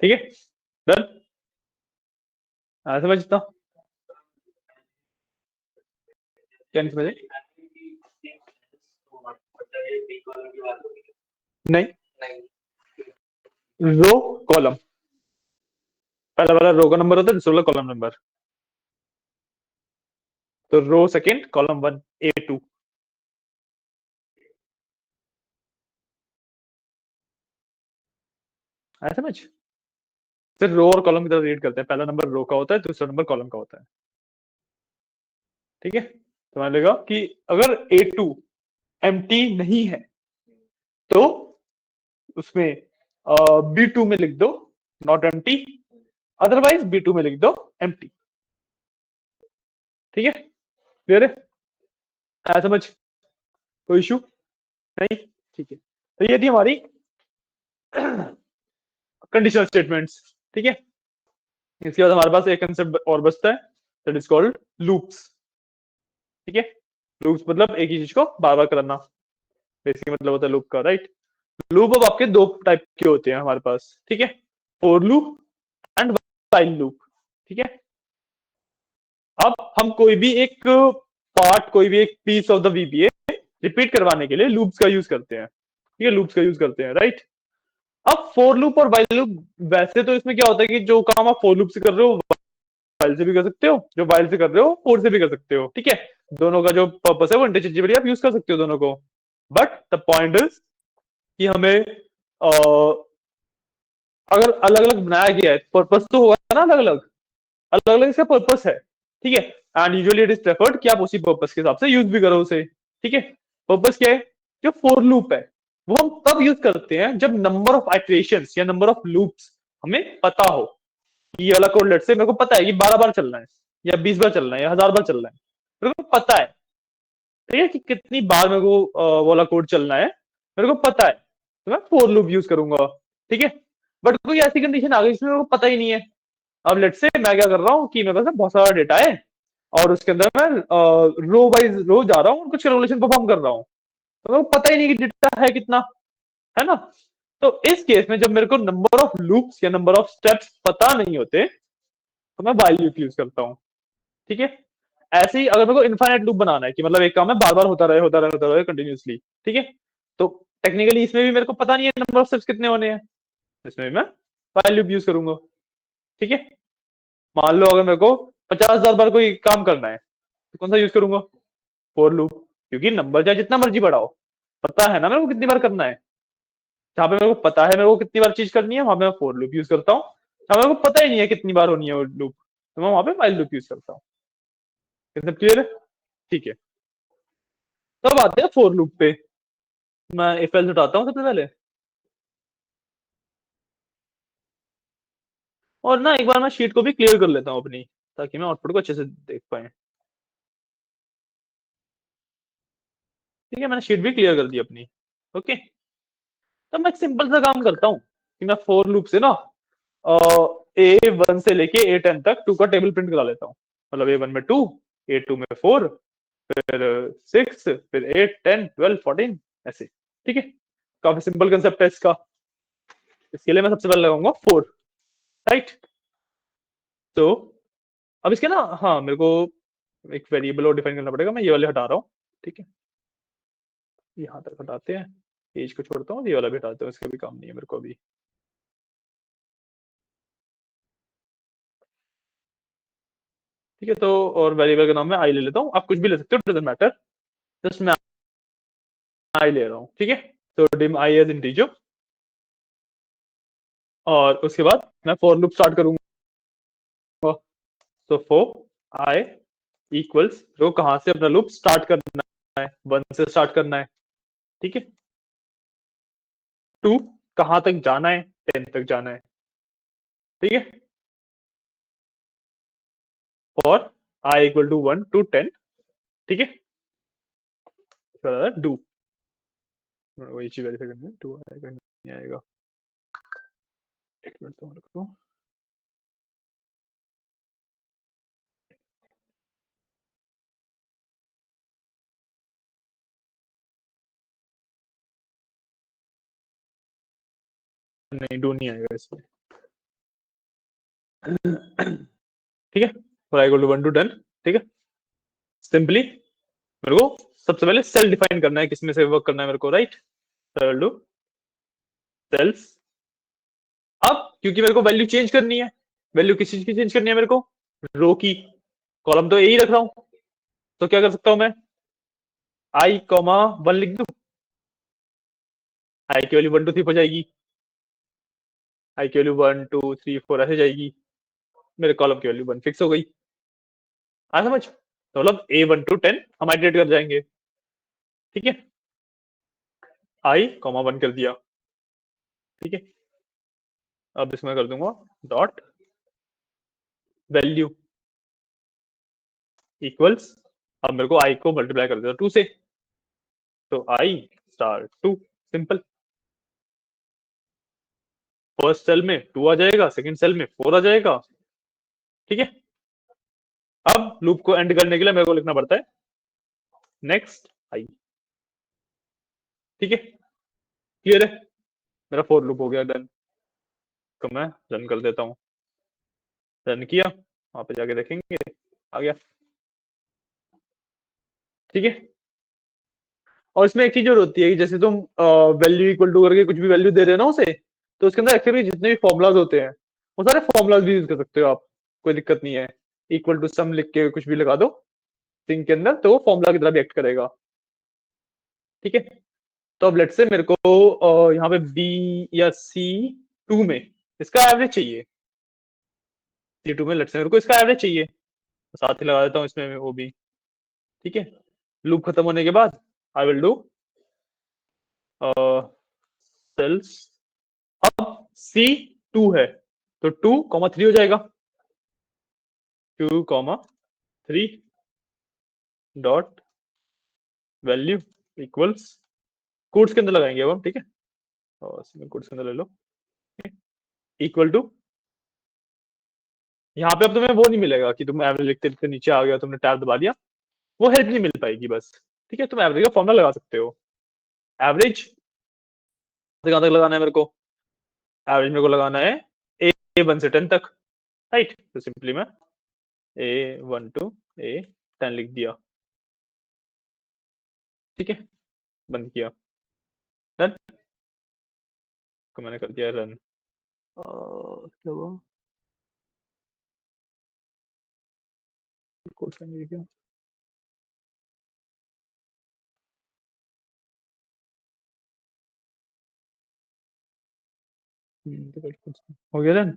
S1: ठीक है, डन। समझता हूँ, क्या नहीं समझे? नहीं, रो कॉलम, पहला वाला रो का नंबर होता है, दूसरा वाला कॉलम नंबर। तो रो सेकंड, कॉलम 1 A2। आया समझ? फिर रो और कॉलम की तरह रीड करते हैं, पहला नंबर रो का होता है, दूसरा नंबर कॉलम का होता है। ठीक है, तो मान लेगा कि अगर A2 एम्प्टी नहीं है तो उसमें B2 में लिख दो नॉट एम्प्टी, अदरवाइज B2 में लिख दो एम्प्टी। ठीक है, क्लियर है? आया समझ? कोई इशू नहीं? ठीक है, तो ये थी हमारी कंडीशनल स्टेटमेंट्स। ठीक है, इसके बाद हमारे पास एक कंसेप्ट और बचता है, दैट इज कॉल्ड लूप्स। ठीक है, लूप्स मतलब एक ही चीज को बार बार करना, बेसिकली मतलब होता है लूप का, राइट? लूप अब आपके दो टाइप के होते हैं हमारे पास। ठीक है, for loop and while loop. ठीक है, अब हम कोई भी एक पार्ट, कोई भी एक piece of the VBA repeat करवाने के लिए लूप्स का यूज करते हैं। ठीक है, लूप्स का यूज करते हैं, राइट? अब फॉर लूप और व्हाइल लूप, वैसे तो इसमें क्या होता है कि जो काम आप फॉर लूप से कर रहे हो व्हाइल से भी कर सकते हो, जो व्हाइल से कर रहे हो फॉर से भी कर सकते हो। ठीक है, दोनों का जो पर्पस है वो इंटरचेंजेबली आप यूज कर सकते हो दोनों को। बट द पॉइंट इज कि हमें अगर अलग अलग बनाया गया है, पर्पस तो होगा ना अलग अलग, अलग अलग इसका पर्पस है। ठीक है, and usually it is preferred कि आप उसी पर्पस के हिसाब से यूज भी करो उसे। ठीक है, पर्पस क्या है? जो फॉर लूप है वो हम तब यूज करते हैं जब नंबर ऑफ आइट्रेशन या नंबर ऑफ लूप्स हमें पता हो। ये वाला कोड लेट से मेरे को पता है कि 12 बार चलना है या 20 बार चलना है या 1000 बार चलना है, मेरे को पता है। ठीक है, कि कितनी बार मेरे को वो वाला कोड चलना है मेरे को पता है, तो मैं फॉर लूप यूज करूंगा। ठीक है, बट कोई ऐसी कंडीशन आ गई जिसमें मेरे को पता ही नहीं है। अब लेट से मैं क्या कर रहा हूँ कि मेरे पास बहुत सारा डेटा है और उसके अंदर मैं रो वाइज रो जा रहा हूँ और कुछ कैलकुलेशन परफॉर्म कर रहा हूँ, तो मेरे को पता ही नहीं कि डेटा है कितना, है ना? तो इस केस में जब मेरे को नंबर ऑफ लूप्स या नंबर ऑफ स्टेप्स पता नहीं होते तो मैं वाइल लूप यूज करता हूँ। ठीक है, ऐसे ही अगर मेरे को इनफाइनाइट लूप बनाना है कि मतलब एक काम है बार बार होता रहे कंटिन्यूसली, ठीक है, तो टेक्निकली इसमें भी मेरे को पता नहीं है नंबर ऑफ स्टेप्स कितने होने हैं, इसमें भी मैं वाइल लूप यूज करूंगा। ठीक है, मान लो अगर मेरे को 50,000 बार कोई काम करना है तो कौन सा यूज करूंगा? फॉर लूप, क्योंकि नंबर चाहे जितना मर्जी बढ़ाओ, पता है ना मेरे को कितनी बार करना है। जहां पे मेरे को पता है मेरे को कितनी बार चीज करनी है वहां पे मैं फॉर लूप यूज करता हूँ, जहां मेरे को पता ही नहीं है कितनी बार होनी है वो लूप तो मैं वहां पे वाइल लूप यूज करता हूँ। सब क्लियर है? ठीक है, तब आते हैं फॉर लूप पे। मैं इफ एल्स उठाता हूँ सबसे पहले, और ना एक बार मैं शीट को भी क्लियर कर लेता हूँ अपनी, ताकि मैं आउटपुट को अच्छे से देख पाए। ठीक है, मैंने शीट भी क्लियर कर दी अपनी। ओके, तो मैं एक सिंपल सा काम करता हूँ कि मैं फॉर लूप से ना A1 से लेके A10 तक 2 का टेबल प्रिंट करा लेता हूँ। मतलब A1 में 2, A2 में 4, फिर 6, फिर 8, 10, 12, 14 ऐसे। ठीक है, काफी सिंपल कंसेप्ट है इसका। इसके लिए मैं सबसे पहले लगाऊंगा 4, राइट? तो अब इसके ना, हाँ मेरे को एक वेरिएबल और डिफाइन करना पड़ेगा, मैं ये वाले हटा रहा हूँ। ठीक है, यहाँ तक हटाते हैं, पेज को छोड़ता हूँ, ये वाला भी हटाते हैं, इसका भी काम नहीं है मेरे को अभी। ठीक है, तो और वेरिएबल का नाम मैं आई ले लेता हूँ, आप कुछ भी ले सकते हो, डजंट मैटर, जस्ट मैं आई ले रहा हूँ। ठीक है, तो डिम आई एज इंटीजर, और उसके बाद मैं फॉर लूप स्टार्ट करूंगा। तो फॉर आई इक्वल्स, तो कहां से अपना लूप स्टार्ट करना है, 1 से स्टार्ट करना है। ठीक है, 2 कहां तक जाना है, 10 तक जाना है। ठीक है, for I equal to 1 to 10। ठीक है, डू, वही चीज वेरीफाई करनी है, 2 आएगा नहीं आएगा, एक मिनट तो रखो। नहीं, डू नहीं आएगा इसमें। ठीक है, for I equal to 1 to 10। ठीक है, सिंपली मेरे को सबसे पहले सेल डिफाइन करना है, किसमें से वर्क करना है मेरे को, राइट। Do sales. अब क्योंकि मेरे को वैल्यू चेंज करनी है, वैल्यू किस चीज की चेंज करनी है मेरे को, रो की। कॉलम तो यही रख रहा हूं, तो क्या कर सकता हूं मैं, आई कॉमा 1 लिख दूं, आई की वैल्यू 1 2 3 हो जाएगी, आई की वैल्यू 1 2 3 4 ऐसे जाएगी, मेरे कॉलम की वैल्यू 1 फिक्स हो गई। आ समझ, तो मतलब A1 to 10 हम आइटरेट कर जाएंगे। ठीक है, आई कॉमा 1 कर दिया। ठीक है, अब इसमें कर दूंगा डॉट वैल्यू इक्वल्स, अब मेरे को आई को मल्टीप्लाई कर देता 2 से, तो आई स्टार 2, सिंपल। फर्स्ट सेल में 2 आ जाएगा, सेकंड सेल में 4 आ जाएगा। ठीक है, अब लूप को एंड करने के लिए मेरे को लिखना पड़ता है नेक्स्ट आई। ठीक है, क्लियर है, मेरा फोर लूप हो गया डन। तो मैं रन कर देता हूं, रन किया, वहां पे जाके देखेंगे आ गया। ठीक है, और इसमें एक चीज और होती है कि जैसे तुम वैल्यू इक्वल टू करके कुछ भी वैल्यू दे रहे हो ना उसे, तो उसके अंदर एक्चुअली जितने भी फॉर्मुलाज होते हैं वो सारे फॉर्मुलाज भी यूज कर सकते हो आप, कोई दिक्कत नहीं है। इक्वल टू सम लिख के कुछ भी लगा दो स्ट्रिंग के अंदर, तो वो फॉर्मुला की तरह भी एक्ट करेगा। ठीक है, तो अब लेट से मेरे को यहाँ पे बी या C2 में इसका एवरेज चाहिए, C2 में लेट से मेरे को इसका एवरेज चाहिए, तो साथ ही लगा देता हूँ इसमें वो भी। ठीक है, लूप खत्म होने के बाद आई विल डू सेल्स, अब C2 है तो 2 3 हो जाएगा, 2 3 डॉट वैल्यू इक्वल्स, कोट्स के अंदर लगाएंगे अब हम। ठीक है, और इसमें कोट्स के अंदर ले लो, इक्वल टू, यहाँ पे अब तुम्हें वो नहीं मिलेगा कि तुम एवरेज लिखते लिखते नीचे आ गया, तुमने टैब दबा दिया, वो हेल्प नहीं मिल पाएगी बस। ठीक है, तुम एवरेज का फॉर्मूला लगा सकते हो। एवरेज कहां तक लगाना है मेरे को, एवरेज मेरे को लगाना है A1 से 10 तक, राइट। तो सिंपली मैं A1 to A10 लिख दिया। ठीक है, बंद किया, डन, तो मैंने कर दिया रन। क्या हुआ, कोड सेंड क्या, हो गया रन,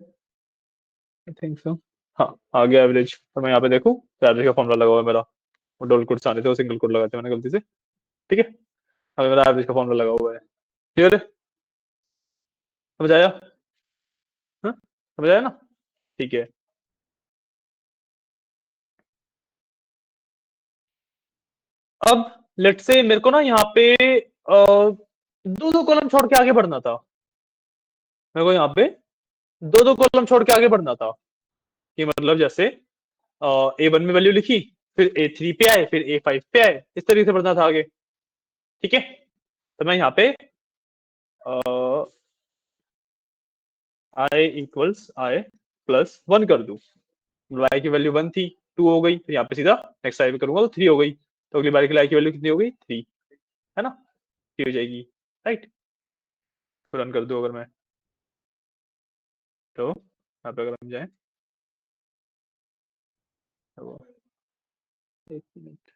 S1: आई थिंक सो। हाँ, आ गया एवरेज, तो मैं यहाँ पे देखूँ तो एवरेज का फॉर्मूला लगा हुआ है मेरा, वो डबल कोट्स आने थे, वो सिंगल कोट लगाते मैंने गलती से। ठीक है, अभी मेरा एवरेज का फॉर्मूला लगा हुआ है, क्लियर है, समझ आया, हाँ समझ आया ना। ठीक है, अब लेट से मेरे को ना यहाँ पे दो दो कॉलम छोड़ के आगे बढ़ना था, मेरे को यहाँ पे दो दो कॉलम छोड़ के आगे बढ़ना था, कि मतलब जैसे A1 में वैल्यू लिखी, फिर A3 पे आए, फिर A5 पे आए, इस तरीके से बढ़ना था आगे। ठीक है, तो मैं यहाँ पे आई इक्वल्स आई प्लस 1 कर दूं, आई की वैल्यू 1 थी, 2 हो गई, तो यहाँ पे सीधा नेक्स्ट आई पे करूंगा तो 3 हो गई, तो अगली बार के लिए आई की वैल्यू कितनी हो गई, 3, है ना, 3 हो जाएगी, राइट। तो रन कर दूं अगर मैं, तो यहाँ पे अगर हम जाए, एक मिनट,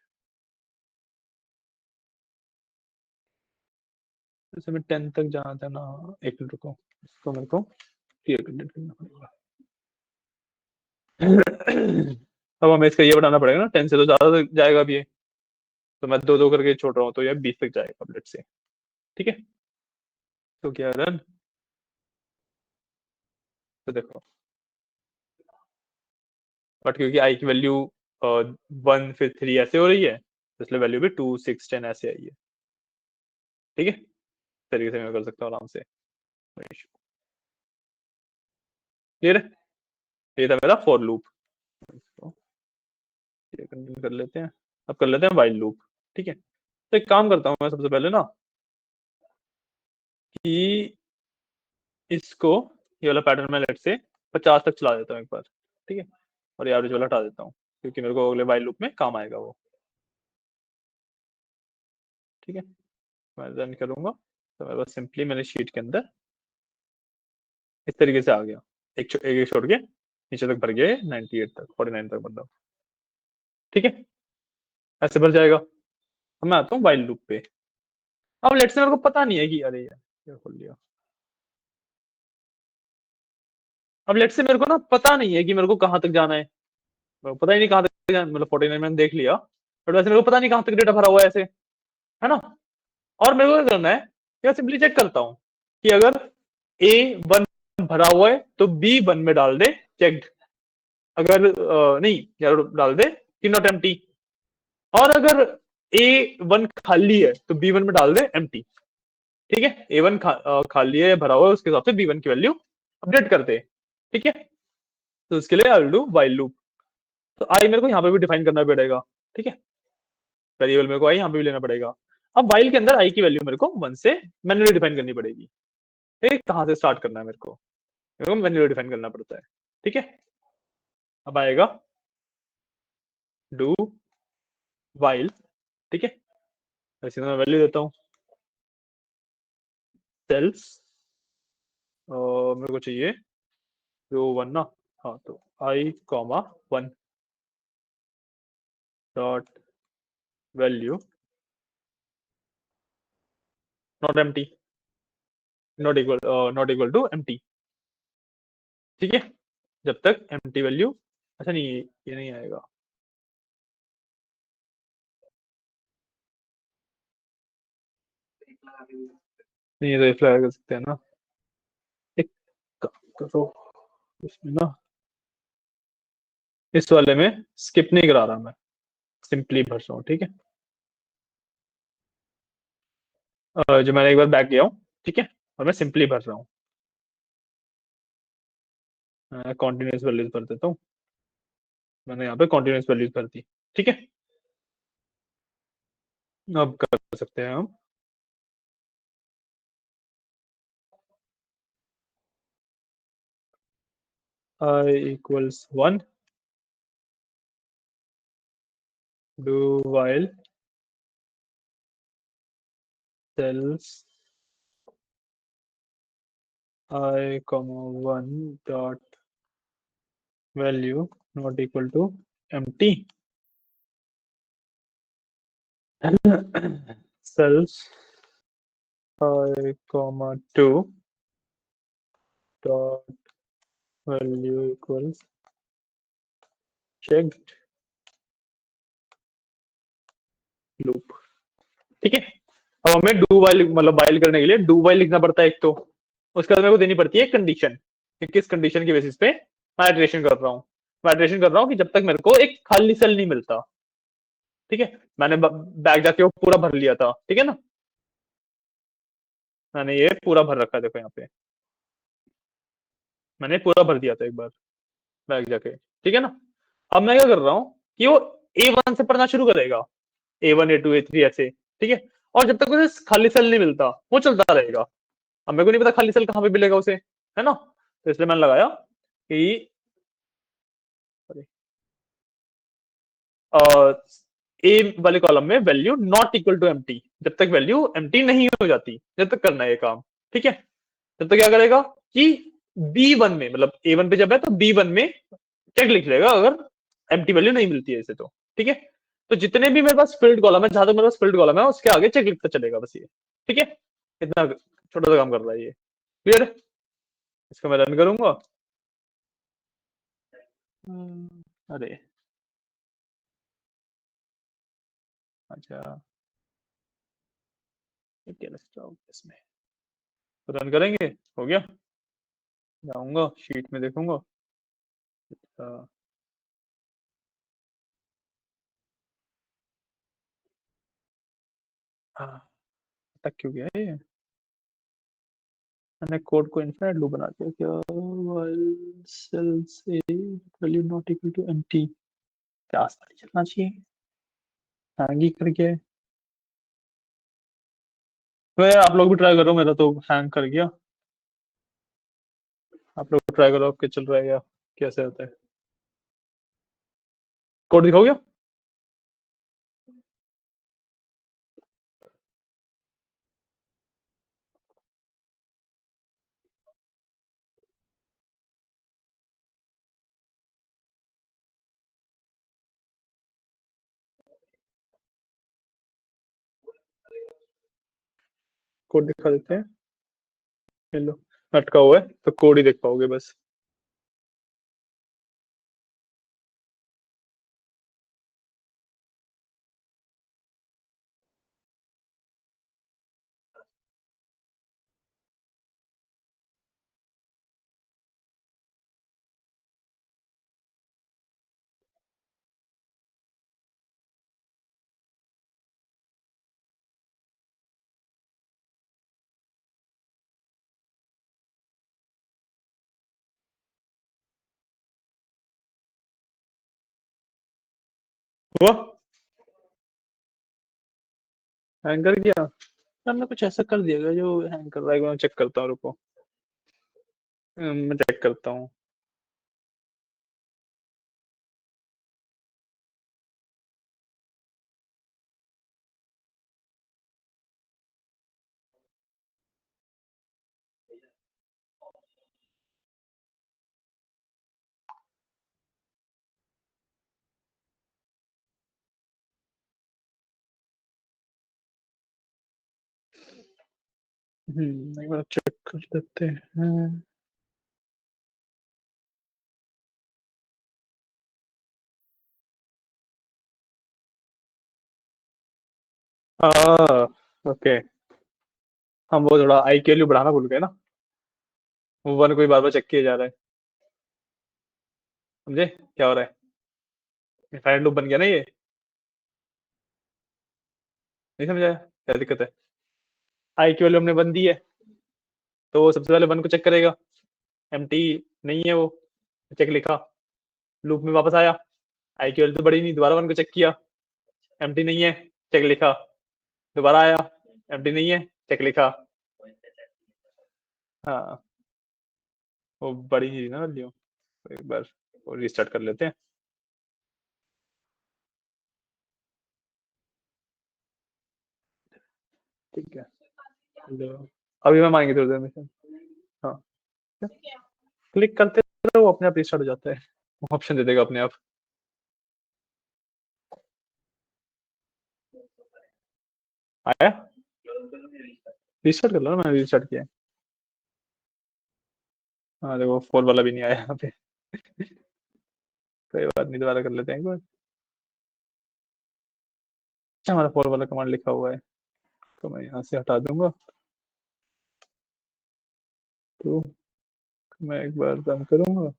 S1: जैसे मैं 10 तक जाना था ना, एक मिनट रुको, इसको मेरे को क्लियर करना पड़ेगा। अब हमें इसका ये बनाना पड़ेगा ना, 10 से तो ज्यादा तक जाएगा अब ये, तो मैं 2-2 करके छोड़ रहा हूँ, तो ये 20 तक जाएगा अब लेट से, ठीक है। तो क्या रन, तो देखो, बट क्योंकि आई की वैल्यू 1 फिर 3 ऐसे हो रही है, तो इसलिए वैल्यू भी 2 6 10 ऐसे आई है, ठीक है। इस तरीके से मैं कर सकता हूँ आराम से, क्लियर है। ये था मेरा फॉर लूप, ये कंटिन्यू कर लेते हैं। अब कर लेते हैं वाइल लूप, ठीक है। तो एक काम करता हूँ मैं सबसे पहले ना, कि इसको, ये वाला पैटर्न में लेट से 50 तक चला देता हूँ एक बार, ठीक है। और ये एवरेज वाला हटा देता हूँ, क्योंकि मेरे को अगले वाइल लूप में काम आएगा वो, ठीक है। मैं रन करूंगा तो मेरे पास सिंपली मेरे शीट के अंदर इस तरीके से आ गया, एक एक छोड़ के नीचे तक भर गया है, 98 तक, 49 तक मतलब, ठीक है। ऐसे भर जाएगा। अब मैं आता हूँ वाइल लूप पे। अब लेट से मेरे को पता नहीं है कि, अरे यार क्या खोल लिया। अब लेट से मेरे को ना पता नहीं है कि मेरे को कहाँ तक जाना है, मेरे को पता ही नहीं कहाँ तक जाना, मतलब 49 मैंने देख लिया, बट वैसे मेरे को पता नहीं कहाँ तक डेटा भरा हुआ है ऐसे, है ना। और मेरे को क्या करना है, मैं सिंपली चेक करता हूँ कि अगर A1 भरा हुआ है तो B1 में डाल दे चेक्ड, अगर नहीं यार डाल दे कि नॉट एम्प्टी, और अगर A1 खाली है तो B1 में डाल दे एम्प्टी, ठीक है। A1 खाली है या भरा हुआ है, उसके हिसाब से B1 की वैल्यू अपडेट करते हैं, ठीक है। तो उसके लिए आई विल डू वाइल लूप। तो आई मेरे को यहाँ पे भी डिफाइन करना पड़ेगा, ठीक है। वेरिएबल मेरे को आई यहाँ पे भी लेना पड़ेगा। अब वाइल के अंदर आई की वैल्यू मेरे को 1 से मैन्युअली डिफाइन करनी पड़ेगी, ठीक है। कहाँ से स्टार्ट करना है मेरे को मैन्युअली डिफाइन करना पड़ता है, ठीक है। अब आएगा डू वाइल, ठीक है। ऐसे मैं वैल्यू देता हूँ सेल्स, मेरे को चाहिए जो 1 ना, हाँ, तो I comma 1 dot value not empty, not equal to empty, ठीक है। जब तक एम्प्टी वैल्यू, अच्छा नहीं ये नहीं आएगा, नहीं ये तो इफ लगा कर सकते हैं ना। एक काम करो, इसमें ना इस वाले में स्किप नहीं करा रहा मैं, सिंपली भर रहा हूँ, ठीक है। जो मैंने एक बार बैक गया हूँ, ठीक है, और मैं सिंपली भर रहा हूँ, कॉन्टिन्यूस वैल्यूज भर देता हूँ। मैंने यहाँ पे कॉन्टिन्यूस वैल्यूज भर दी, ठीक है। अब कर सकते हैं हम I equals 1 do while cells I comma 1 dot value not equal to empty cells I comma 2 dot value equals checked loop, ठीक है। अब हमें डू वाइल मतलब वाइल करने के लिए डू वाइल लिखना पड़ता है एक, तो उसके बाद मेरे को देनी पड़ती है कंडीशन, कि किस कंडीशन के बेसिस पे मैं इटरेशन कर रहा हूँ। मैं इटरेशन कर रहा हूँ कि जब तक मेरे को एक खाली सेल नहीं मिलता, ठीक है। मैंने बैग जाके वो पूरा भर लिया था, ठीक है ना, मैंने ये पूरा भर रखा है, देखो यहाँ पे मैंने पूरा भर दिया था एक बार बैग जाके, ठीक है ना। अब मैं क्या कर रहा हूँ कि वो A1 से पढ़ना शुरू करेगा, A1 A2 A3 ऐसे, ठीक है। और जब तक उसे खाली सेल नहीं मिलता वो चलता रहेगा। अब मेरे को नहीं पता खाली सेल कहाँ पे मिलेगा उसे, है ना, तो इसलिए मैंने लगाया कि ए वाले कॉलम में value not equal to empty, जब तक वैल्यू एम्प्टी नहीं हो जाती जब तक करना है ये काम, ठीक है। तब तक क्या करेगा कि B1 में, मतलब A1 पे जब है तो B1 में चेक लिख लेगा, अगर एम्प्टी वैल्यू नहीं मिलती है इसे तो। ठीक है, तो जितने भी मेरे पास फिल्ड कॉलम है, जहां तक मेरे पास फिल्ड कॉलम है उसके आगे चेक लिखता चलेगा बस ये। ठीक है, इतना छोटा सा काम कर रहा है ये। क्लियर है? इसको मैं रन करूंगा। अरे अच्छा, ये क्या लगता है इसमें, रन करेंगे, हो गया। जाऊंगा शीट में देखूंगा। हाँ, हाँ, तक क्यों गया ये? मैंने कोड को इनफिनिट लूप बना दिया क्या? while cells a value not equal to empty, क्या आसपास ही चलना चाहिए, हैंग ही कर गया है। तो यार आप लोग भी ट्राई करो, मेरा तो हैंग कर गया। आप लोग ट्राई करो, आपके चल रहा है या कैसे होता है? कोड दिखाओगे? कोड दिखा देते हैं। ये लो, अटका हुआ है तो कोड ही देख पाओगे बस। हुआ? हैंग कर गया? मैंने कुछ ऐसा कर दिया जो हैंग कर रहा है, मैं चेक करता हूँ, रुको। मैं चेक करता हूँ। एक बार चेक कर लेते हैं। आ, ओके। हम वो थोड़ा आई के वैल्यू बढ़ाना भूल गए ना, वो वन को ही बार बार चेक किया जा रहा है। समझे क्या हो रहा है? इनफाइनाइट लूप बन गया ना ये। नहीं समझाया क्या दिक्कत है? आई की वैल्यू हमने वन दी है, तो वो सबसे पहले वन को चेक करेगा। एम्प्टी नहीं है वो, चेक लिखा, लूप में वापस आया, आई की वैल्यू तो बढ़ी नहीं, दोबारा वन को चेक किया, एम्प्टी नहीं है, चेक लिखा, दोबारा आया, एम्प्टी नहीं है, चेक लिखा। हाँ, वो बड़ी ही ना वैल्यू। एक बार रिस्टार्ट कर लेते हैं। ठीक है, लो। अभी मैं मांगी थोड़ी देर में। हाँ, क्लिक करते रहो, वो अपने आप रिस्टार्ट हो जाता है, ऑप्शन दे देगा अपने आप। आया? रिस्टार्ट कर लो ना, मैंने रिस्टार्ट किया है। हाँ देखो, फोर वाला भी नहीं आया यहाँ पे। कोई बात नहीं, दोबारा कर लेते हैं एक बार। अच्छा, हमारा फोर वाला कमांड लिखा हुआ है, तो मैं यहाँ से हटा दूंगा। तो मैं एक बार रन करूंगा।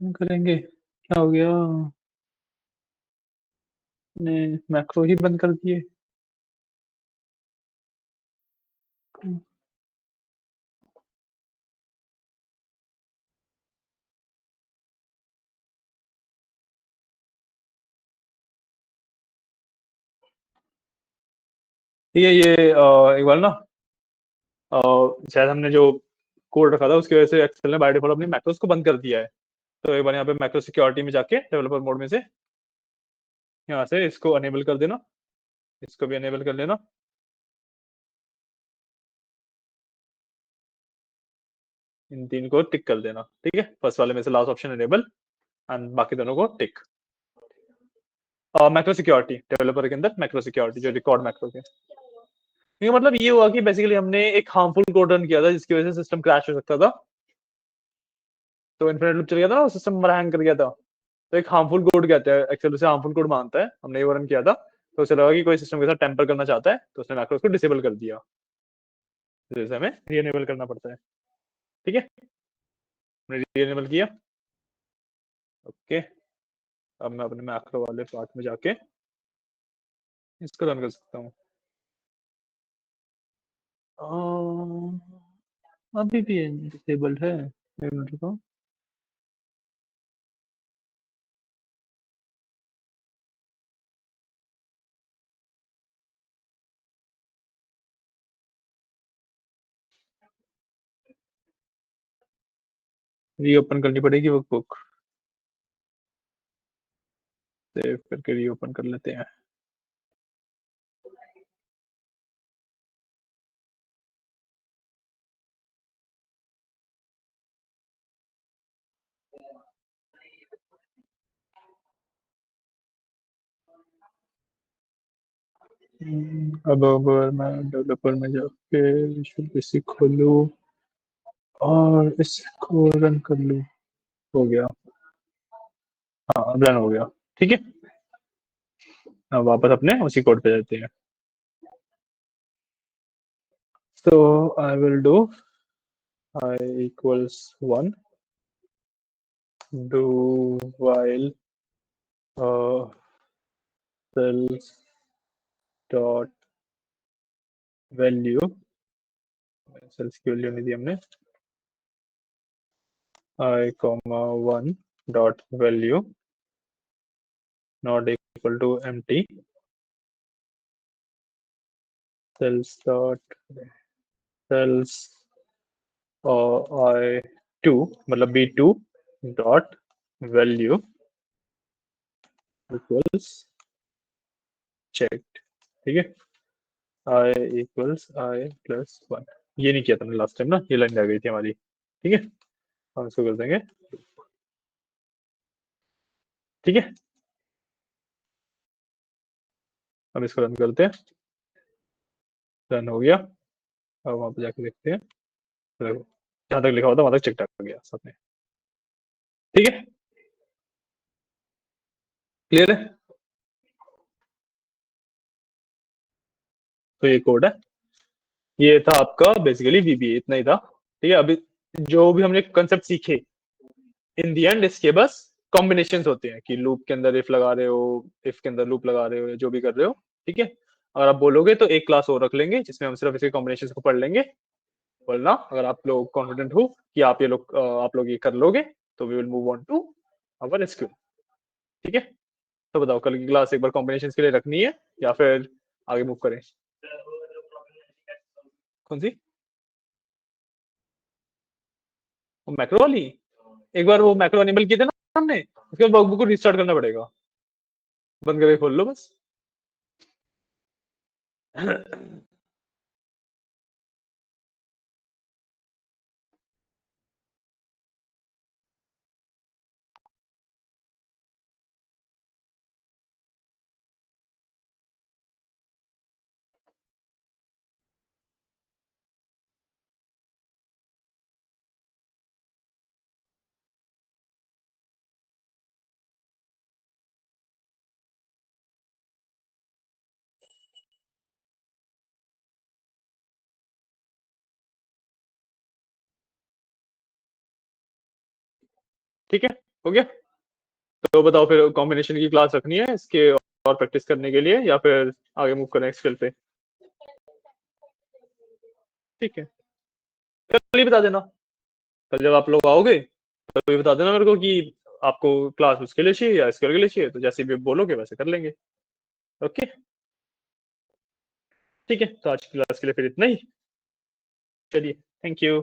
S1: रन करेंगे, क्या हो गया? ने मैक्रो ही बंद कर दिए। ठीक है, ये एक बार ना, शायद हमने जो कोड रखा था उसकी वजह से एक्सेल ने बाय डिफॉल्ट अपनी मैक्रोस को बंद कर दिया है। तो एक बार यहाँ पे मैक्रो सिक्योरिटी में जाके डेवलपर मोड में से यहाँ से इसको अनेबल कर देना, इसको भी अनेबल कर लेना। इन तीन को टिक कर देना, ठीक है। फर्स्ट वाले में से लास्ट ऑप्शन इनेबल एंड बाकी दोनों को टिक। मैक्रो सिक्योरिटी, डेवलपर के अंदर मैक्रो सिक्योरिटी जो रिकॉर्ड मैक्रो के, मतलब ये हुआ कि बेसिकली हमने एक हार्मफुल कोड रन किया था जिसकी वजह से सिस्टम क्रैश हो सकता था, तो इन्फिनिट लूप चल गया था ना, सिस्टम हमारा हैंग कर गया था। तो एक हार्मफुल कोड कहते हैं, एक्चुअली उसे हार्मफुल कोड मानता है, हमने ये रन किया था, तो उसे लगा कि कोई सिस्टम के साथ टेम्पर करना चाहता है, तो उसने मैक्रोस को डिसेबल कर दिया, जैसे हमें रीएनेबल करना पड़ता है, ठीक है। हमने रीएनेबल किया, ओके। अब मैं अपने मैक्रो वाले पार्ट में जाके इसको रन कर सकता हूँ। अभी भी डिसेबल्ड है, एक मिनट रुको। रीओपन करनी पड़ेगी वो बुक, सेव करके रीओपन कर लेते हैं। अब अगर मैं डेवलपर में जाके विजुअल बेसिक खोलूं और इसको रन कर लूं, हो गया। हाँ रन हो गया, ठीक है। अब वापस अपने उसी कोड पे जाते हैं। So I will do I equals 1 do while cells dot value, cells की वैल्यू नहीं दी हमने, I comma 1 dot value not equal to empty cells dot cells I2 मतलब B2 dot value equals checked, ठीक है। I equals I plus 1, ये नहीं किया था हमने लास्ट टाइम ना, ये लाइन रह गई थी हमारी, ठीक है। हम इसको कर देंगे, ठीक है। हम इसको रन करते हैं, रन हो गया। अब वहां पे जाके देखते हैं, देखो जहां तक लिखा होता वहां तक चेक कर गया साथ में, ठीक है। क्लियर है, तो ये कोड है, ये था आपका बेसिकली वीबीए, इतना ही था, ठीक है। अभी जो भी हमने कंसेप्ट सीखे, इन दी एंड इसके बस कॉम्बिनेशन होते हैं कि लूप के अंदर इफ लगा रहे हो, इफ के अंदर लूप लगा रहे हो, जो भी कर रहे हो, ठीक है। अगर आप बोलोगे तो एक क्लास और रख लेंगे जिसमें हम सिर्फ इसके कॉम्बिनेशन को पढ़ लेंगे, वरना अगर आप लोग कॉन्फिडेंट हो कि आप लोग ये कर लोगे, तो we will move on to our SQL, ठीक है। तो बताओ कल की क्लास एक बार कॉम्बिनेशन के लिए रखनी है या फिर आगे मूव करें? कौन सी? वो मैक्रो वाली, एक बार वो मैक्रो अनेबल किए थे ना हमने, उसके बाद वर्कबुक को रिस्टार्ट करना पड़ेगा, बंद करके खोल लो बस। ठीक है, हो गया। तो बताओ फिर कॉम्बिनेशन की क्लास रखनी है इसके और प्रैक्टिस करने के लिए या फिर आगे मूव करें एक्सएल पे? ठीक है, कल ही बता देना, कल जब आप लोग आओगे तो ये बता देना मेरे को कि आपको क्लास उसके लिए चाहिए या इसके लिए चाहिए, तो जैसे भी बोलोगे वैसे कर लेंगे, ओके। ठीक है, तो आज की क्लास के लिए फिर इतना ही, चलिए, थैंक यू।